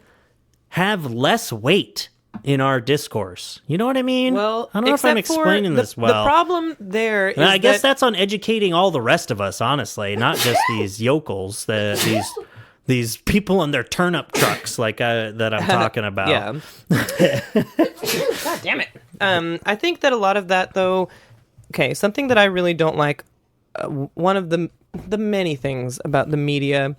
have less weight in our discourse. You know what I mean? Well, I don't know if I'm explaining this well. The problem there is I guess that's on educating all the rest of us, honestly, not just these yokels, these people in their turnip trucks that I'm talking about. Yeah. God damn it. I think that a lot of that, though, something that I really don't like, one of the many things about the media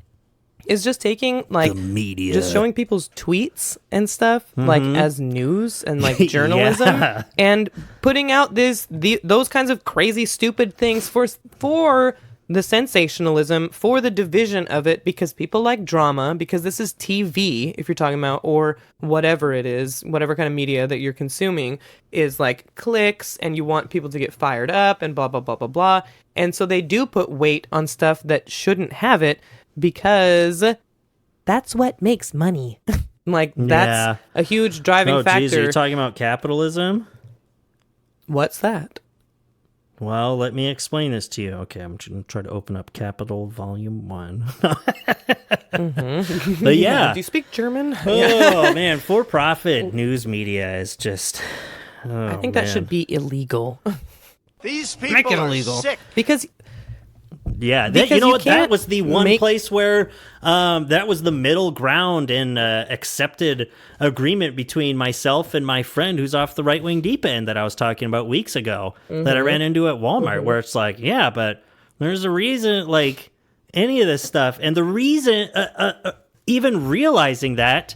is just taking, like, the media, just showing people's tweets and stuff, like, as news and, like, journalism, Yeah. and putting out those kinds of crazy, stupid things for the sensationalism, for the division of it, because people like drama, because this is TV, if you're talking about, or whatever it is, whatever kind of media that you're consuming, is like clicks, and you want people to get fired up, and blah, blah, blah, blah, blah. And so they do put weight on stuff that shouldn't have it, because that's what makes money. Like, that's a huge driving factor. Geez, are you talking about capitalism? What's that? Well, let me explain this to you. Okay, I'm going to try to open up Capital Volume 1. But yeah. Do you speak German? Oh, man. For-profit news media is just... I think that should be illegal. These people Make it are illegal. sick. Because... Yeah, Because you know you what? That can't was the one place where that was the middle ground and accepted agreement between myself and my friend who's off the right-wing deep end that I was talking about weeks ago that I ran into at Walmart, where it's like, yeah, but there's a reason, like, any of this stuff. And the reason, even realizing that,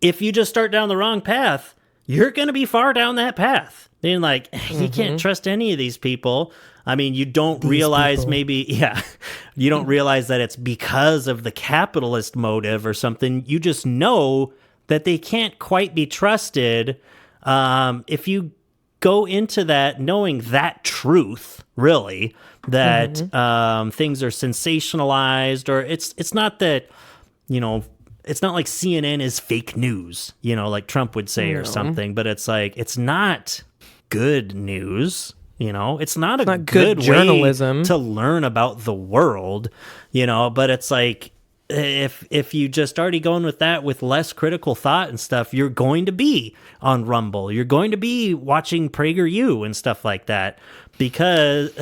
if you just start down the wrong path, you're going to be far down that path. Being like, you can't trust any of these people. I mean, you don't realize you don't realize that it's because of the capitalist motive or something. You just know that they can't quite be trusted. If you go into that knowing that truth, really, that things are sensationalized, or it's not that, it's not like CNN is fake news, like Trump would say or something, but it's like, it's not good news. It's not a good journalism way to learn about the world, but it's like, if you just already going with that with less critical thought and stuff, you're going to be on Rumble. You're going to be watching PragerU and stuff like that because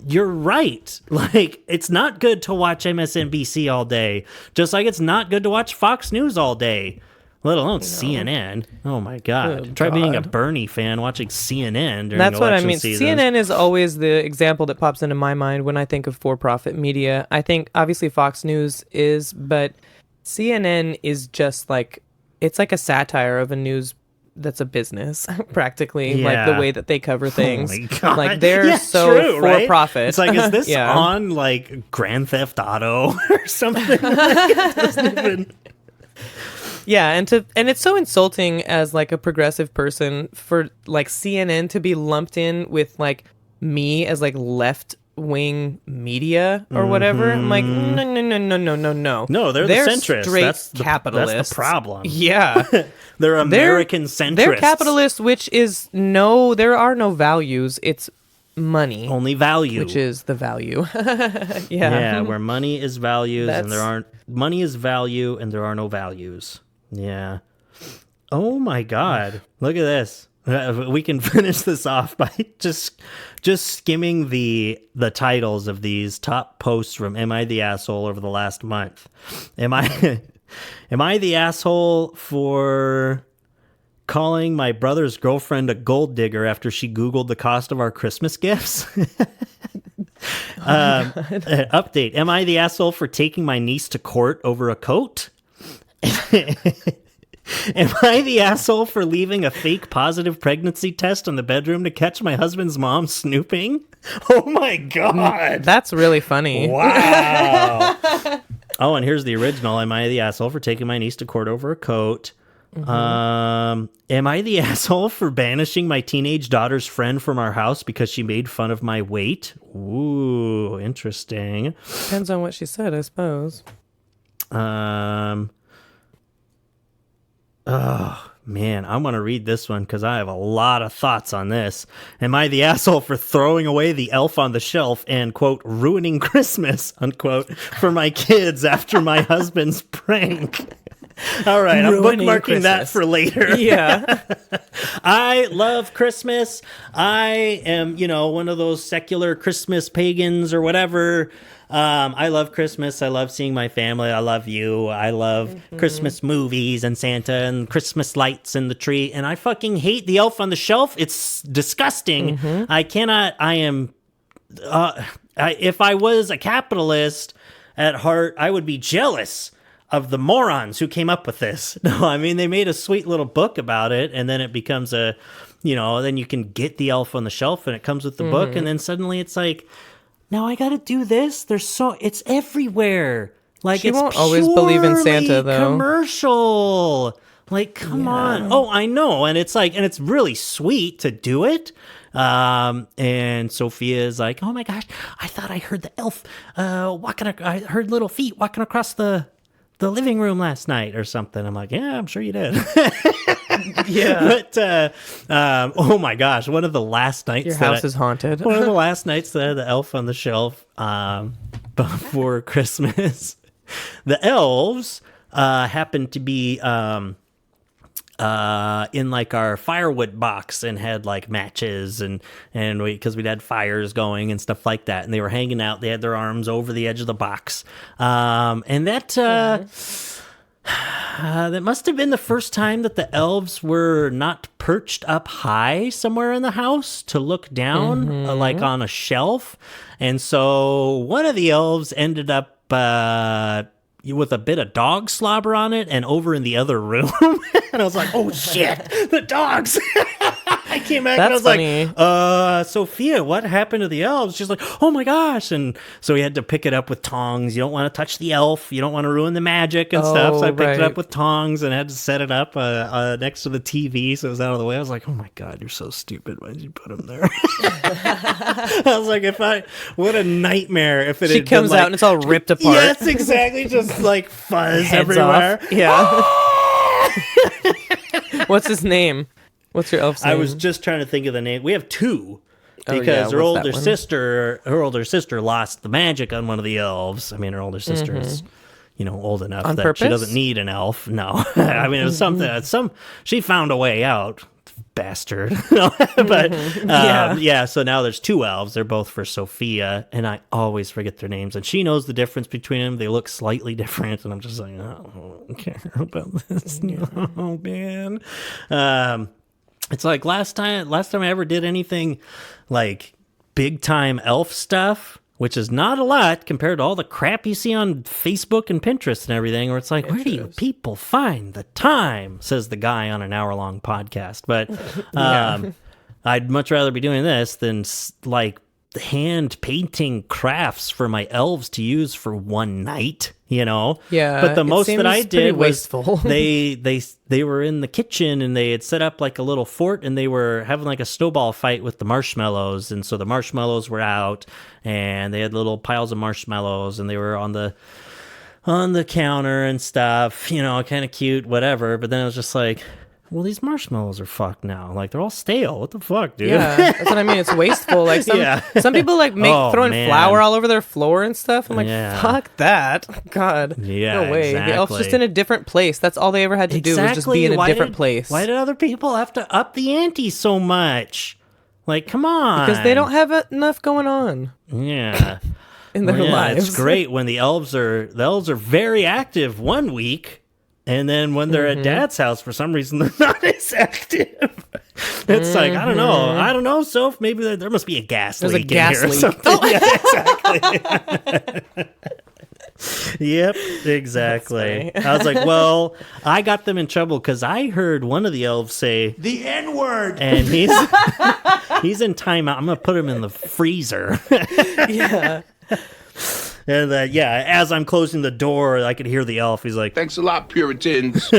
you're right. Like, it's not good to watch MSNBC all day, just like it's not good to watch Fox News all day. Let alone CNN. Oh my God! Try being a Bernie fan watching CNN during That's what I mean. seasons. CNN is always the example that pops into my mind when I think of for-profit media. I think obviously Fox News is, but CNN is just like, it's like a satire of a news that's a business, practically, like the way that they cover things. Oh my God. Like, they're so for-profit. Right? It's like, is this on like Grand Theft Auto or something? Like, it doesn't even... Yeah, and it's so insulting as like a progressive person for like CNN to be lumped in with like me as like left-wing media or whatever. I'm like, no. No, they're the centrists. Straight capitalists. That's the problem. Yeah. They're American centrists. They're capitalists, which is there are no values. It's money. Only value. Which is the value. Yeah, where money is values money is value and there are no values. Yeah. Oh my God. Look at this. We can finish this off by just skimming the titles of these top posts from Am I the Asshole over the last month. Am I the asshole for calling my brother's girlfriend a gold digger after she Googled the cost of our Christmas gifts? Update. Am I the asshole for taking my niece to court over a coat? Am I the asshole for leaving a fake positive pregnancy test in the bedroom to catch my husband's mom snooping? Oh my God. That's really funny. Wow. Oh, and here's the original. Am I the asshole for taking my niece to court over a coat? Am I the asshole for banishing my teenage daughter's friend from our house because she made fun of my weight? Ooh, interesting. Depends on what she said, I suppose. Oh, man, I'm going to read this one because I have a lot of thoughts on this. Am I the asshole for throwing away the elf on the shelf and, quote, ruining Christmas, unquote, for my kids after my husband's prank? All right, I'm bookmarking Christmas. That for later. Yeah. I love Christmas. I am, one of those secular Christmas pagans or whatever. I love Christmas. I love seeing my family. I love you. I love Christmas movies and Santa and Christmas lights and the tree. And I fucking hate the elf on the shelf. It's disgusting. If I was a capitalist at heart, I would be jealous of the morons who came up with this. No, I mean, they made a sweet little book about it, and then it becomes then you can get the elf on the shelf, and it comes with the book, and then suddenly it's like, now I got to do this. It's everywhere. Like, she it's won't always believe in Santa, though. Commercial. Like, come on. Oh, I know. And it's like, and it's really sweet to do it. And Sophia is like, oh my gosh, I thought I heard the elf I heard little feet walking across the living room last night or something. I'm like, yeah, I'm sure you did. Yeah. But, oh my gosh, one of the last nights. Your house is haunted. One of the last nights that I had the elf on the shelf, before Christmas, the elves, happened to be, in like our firewood box and had like matches and because we'd had fires going and stuff like that, and they were hanging out. They had their arms over the edge of the box, and that that must have been the first time that the elves were not perched up high somewhere in the house to look down, like on a shelf. And so one of the elves ended up with a bit of dog slobber on it and over in the other room. And I was like, oh shit, the dogs. I came back and I was funny. Like, Sophia, what happened to the elves? She's like, oh my gosh. And so we had to pick it up with tongs. You don't want to touch the elf. You don't want to ruin the magic and stuff. So I picked it up with tongs and had to set it up next to the TV so it was out of the way. I was like, oh my God, you're so stupid. Why did you put him there? I was like, what a nightmare if it she had comes been out and it's all ripped apart. Yes, exactly. Just like fuzz Heads everywhere. Off. Yeah. What's his name? What's your elf's name? I was just trying to think of the name. We have two because her older sister lost the magic on one of the elves. I mean, her older sister is, old enough on that purpose? She doesn't need an elf. No, I mean, it was something. She found a way out. Bastard. But yeah, so now there's two elves. They're both for Sophia, and I always forget their names, and she knows the difference between them. They look slightly different, and I'm just like, oh, I don't care about this. Oh man. It's like last time I ever did anything like big time elf stuff, which is not a lot compared to all the crap you see on Facebook and Pinterest and everything, where it's like, where do you people find the time? Says the guy on an hour-long podcast. But I'd much rather be doing this than like hand painting crafts for my elves to use for one night, Yeah. But the most that I did was wasteful. they were in the kitchen and they had set up like a little fort and they were having like a snowball fight with the marshmallows. And so the marshmallows were out and they had little piles of marshmallows and they were on the counter and stuff, kind of cute, whatever. But then it was just like, well, these marshmallows are fucked now. Like, they're all stale. What the fuck, dude? Yeah, that's what I mean. It's wasteful. Like, some people, like, throwing flour all over their floor and stuff. I'm like, fuck that. God. Yeah, no way. exactly. The elf's just in a different place. That's all they ever had to do was just be in a different place. Why did other people have to up the ante so much? Like, come on. Because they don't have enough going on. Yeah. In their lives. It's great when the elves are very active one week. And then when they're at Dad's house, for some reason, they're not as active. It's like, I don't know, Soph. Maybe there must be a gas leak in here or something. Oh. Yeah, exactly. Yep, exactly. I was like, well, I got them in trouble because I heard one of the elves say The N-word. and he's he's in timeout. I'm gonna put him in the freezer. Yeah. And as I'm closing the door, I could hear the elf. He's like, Thanks a lot, Puritans.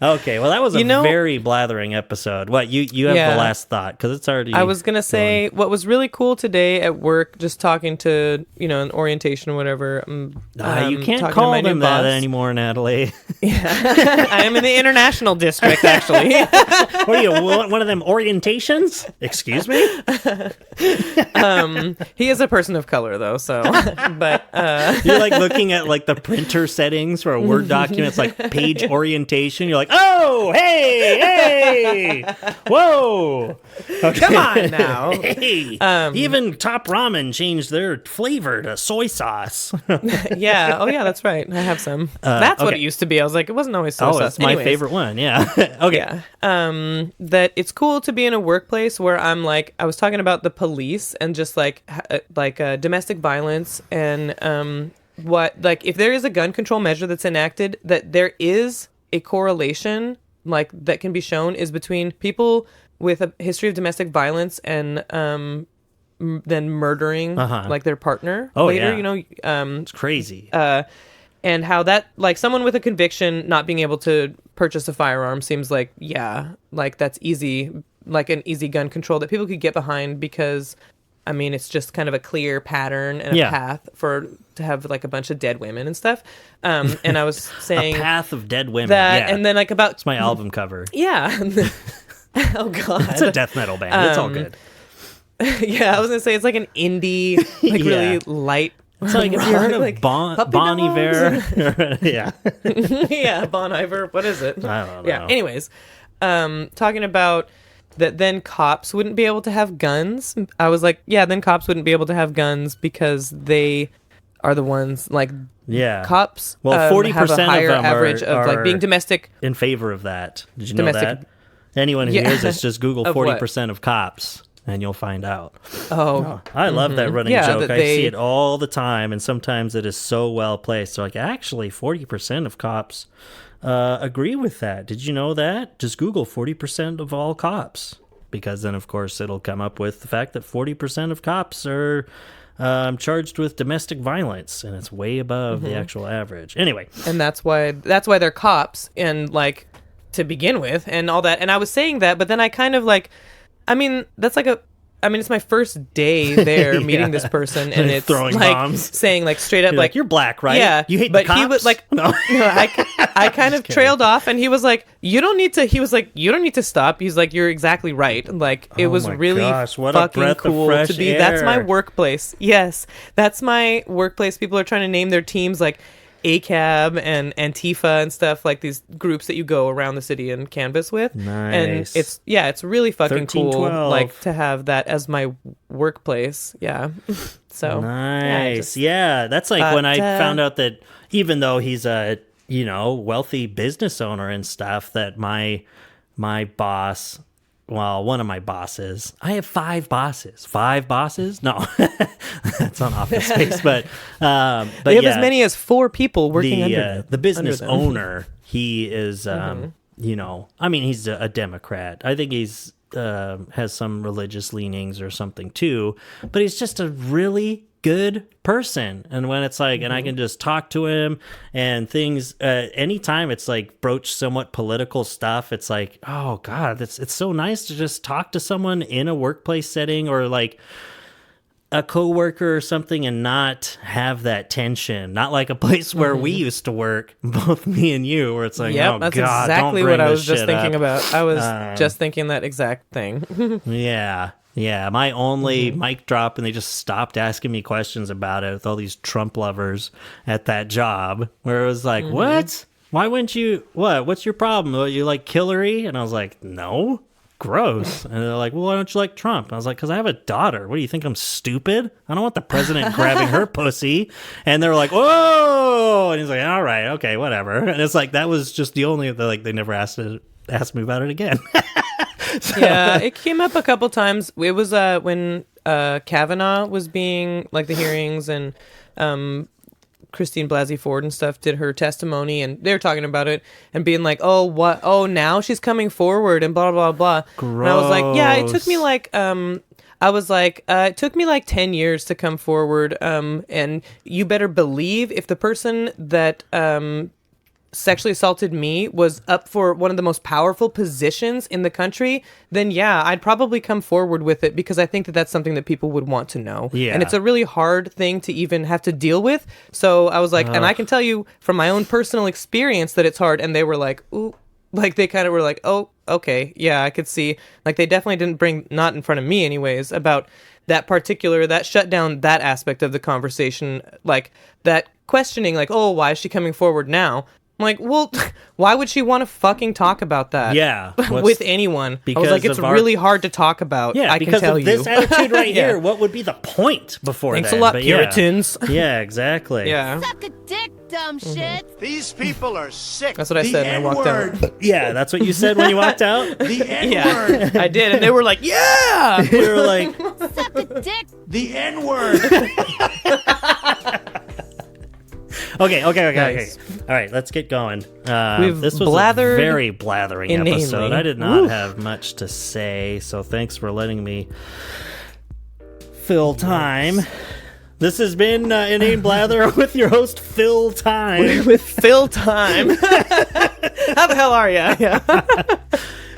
okay, well, that was a very blathering episode. What, you have the last thought, because it's already... I was going to say, what was really cool today at work, just talking to, an orientation or whatever. You can't call them that anymore, Natalie. Yeah. I am in the international district, actually. What are you, one of them orientations? Excuse me? He is a person of color, though, so... But you're like looking at like the printer settings for a Word document. It's like page orientation. You're like, oh, hey, whoa. Okay. Come on now. Hey, even Top Ramen changed their flavor to soy sauce. Yeah. Oh, yeah, that's right. I have some. That's what it used to be. I was like, it wasn't always soy sauce. It's my favorite one. Yeah. Okay. Yeah. That it's cool to be in a workplace where I'm like, I was talking about the police and just like domestic violence and if there is a gun control measure that's enacted, that there is a correlation like that can be shown is between people with a history of domestic violence and then murdering like their partner later. It's crazy. And how that like someone with a conviction not being able to purchase a firearm seems like that's easy, like an easy gun control that people could get behind because it's just kind of a clear pattern and a path to have like a bunch of dead women and stuff. And I was saying a path of dead women. That, and then like about it's my album cover. Yeah. Oh God. It's a death metal band. It's all good. Yeah, I was gonna say it's like an indie, like really light. It's like have you heard of like Bon Iver? Yeah. Yeah, Bon Iver. What is it? I don't know. Yeah. Anyways, talking about that then cops wouldn't be able to have guns. I was like, yeah, then cops wouldn't be able to have guns because they are the ones like cops. Well, 40% have a higher of them average are of like being domestic in favor of that. Did you know that? Anyone who hears this, just Google 40% of cops and you'll find out. Oh, I love that running joke. I see it all the time, and sometimes it is so well placed. So like, actually, 40% of cops agree with that. Did you know that? Just Google 40% of all cops, because then of course it'll come up with the fact that 40% of cops are charged with domestic violence, and it's way above the actual average. Anyway, and that's why they're cops, and like to begin with, and all that. And I was saying that, but then I kind of like, that's like it's my first day there meeting this person, and it's throwing like bombs, saying like straight up, like you're black, right? Yeah, you hate but the cops? He was like, no, I kind of trailed off, and he was like, you don't need to stop. He's like, you're exactly right. Like it was really fucking cool to be. Air. That's my workplace. Yes, that's my workplace. People are trying to name their teams like ACAB and Antifa and stuff, like these groups that you go around the city and canvas with. Nice. And it's really fucking 13, cool 12. like to have that as my workplace. Yeah. So nice. That's like when I found out that even though he's a wealthy business owner and stuff, that my boss, well, one of my bosses, I have 5 bosses. 5 bosses? No, that's on Office Space, but they have as many as 4 people working under the business owner. He is, he's a Democrat. I think he's has some religious leanings or something too, but he's just a really good person. And when it's like, and I can just talk to him and things, anytime it's like broach somewhat political stuff, it's like, oh God, it's so nice to just talk to someone in a workplace setting or like a coworker or something and not have that tension. Not like a place where we used to work, both me and you, where it's like, oh that's God, exactly don't bring what I this was just shit thinking up. about. I was just thinking that exact thing. Yeah, my only mic drop, and they just stopped asking me questions about it with all these Trump lovers at that job, where it was like, what? Why wouldn't you? What? What's your problem? You like Hillary? And I was like, no. Gross. And they're like, well, why don't you like Trump? And I was like, because I have a daughter. What do you think? I'm stupid? I don't want the president grabbing her pussy. And they're like, whoa. And he's like, all right, okay, whatever. And it's like, that was just the only, like, they never asked me about it again. So. Yeah, it came up a couple times. It was when Kavanaugh was being, like, the hearings, and Christine Blasey Ford and stuff did her testimony, and they were talking about it and being like, "Oh, what? Oh, now she's coming forward and blah blah blah." Gross. And I was like, "Yeah, it took me like it took me like 10 years to come forward. And you better believe if the person that sexually assaulted me was up for one of the most powerful positions in the country, then yeah, I'd probably come forward with it because I think that that's something that people would want to know. Yeah. And it's a really hard thing to even have to deal with. So I was like, and I can tell you from my own personal experience that it's hard. And they were like, ooh, like they kind of were like, oh, okay, yeah, I could see. Like they definitely didn't bring, not in front of me anyways, about that shut down that aspect of the conversation, like that questioning, like, oh, why is she coming forward now? I'm like, well, why would she want to fucking talk about that? Yeah, with anyone. I was like, it's of our- really hard to talk about. Yeah, I can because tell of you. this attitude right Yeah. here, what would be the point before Thanks then? a lot, But Puritans. Yeah, yeah, exactly. Yeah, Suck a dick, dumb shit. These people are sick. that's what I said when I walked out. Yeah, that's what you said when you walked out? The N-word. Yeah, I did, and they were like, yeah. You were like, Suck a dick. The N-word. okay. Nice. All right, let's get going. We've This was a blathered very blathering inanely. episode. I did not Woo. have much to say, so thanks for letting me fill time. This has been Inane Blather with your host, Phil Time. With Phil Time. How the hell are you? Yeah.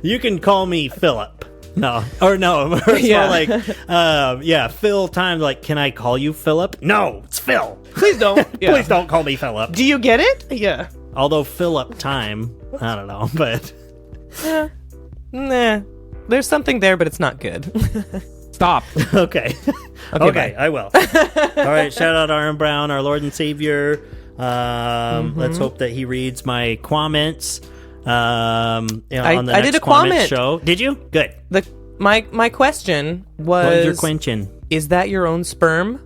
You can call me Philip. No. It's Yeah. more like, Phil Time. Like, can I call you Philip? No, it's Phil. Please don't. Yeah. Please don't call me Philip. Do you get it? Yeah. Although Philip Time, I don't know, but... Nah. There's something there, but it's not good. Stop. Okay. Okay, bye. I will. All right, shout out Aaron Brown, our Lord and Savior. Let's hope that he reads my comments on the I next did a comment comment. show. Did you? Good. My question was, What was your question? is that your own sperm?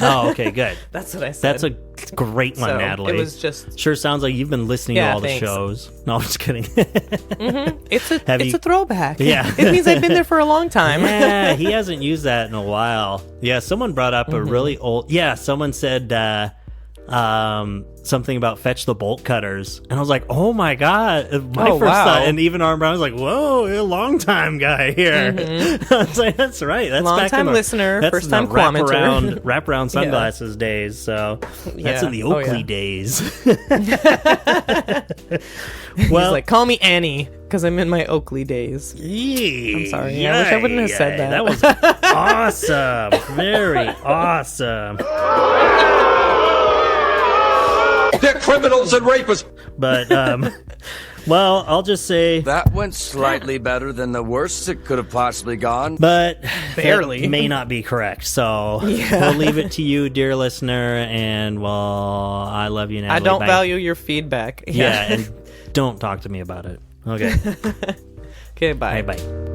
Oh, okay, good. That's what I said. That's a great one, So, Natalie. it was just- Sure sounds like you've been listening to Yeah, all the thanks. shows. No, I'm just kidding. It's a Have it's you- a throwback. Yeah. It means I've been there for a long time. Yeah, he hasn't used that in a while. Yeah, someone brought up a really old... Yeah, someone said something about fetch the bolt cutters. And I was like, oh my God. My Oh, first wow. thought, and even Arm Brown was like, whoa, a long time guy here. I was like, that's right. That's Long back in time the, listener, that's first in the time commenter. wraparound sunglasses days. So that's Yeah. in the Oh, Oakley yeah. days. He's Well, like, call me Annie, because I'm in my Oakley days. I'm sorry. I wish I wouldn't have said that. That was awesome. Very awesome. They're criminals and rapists. But, well, I'll just say, That went slightly better than the worst it could have possibly gone. but Barely. that may not be correct. So we'll leave it to you, dear listener. And, well, I love you, Natalie. I don't Bye. value your feedback. Yeah, and don't talk to me about it. Okay. Okay, bye. Bye.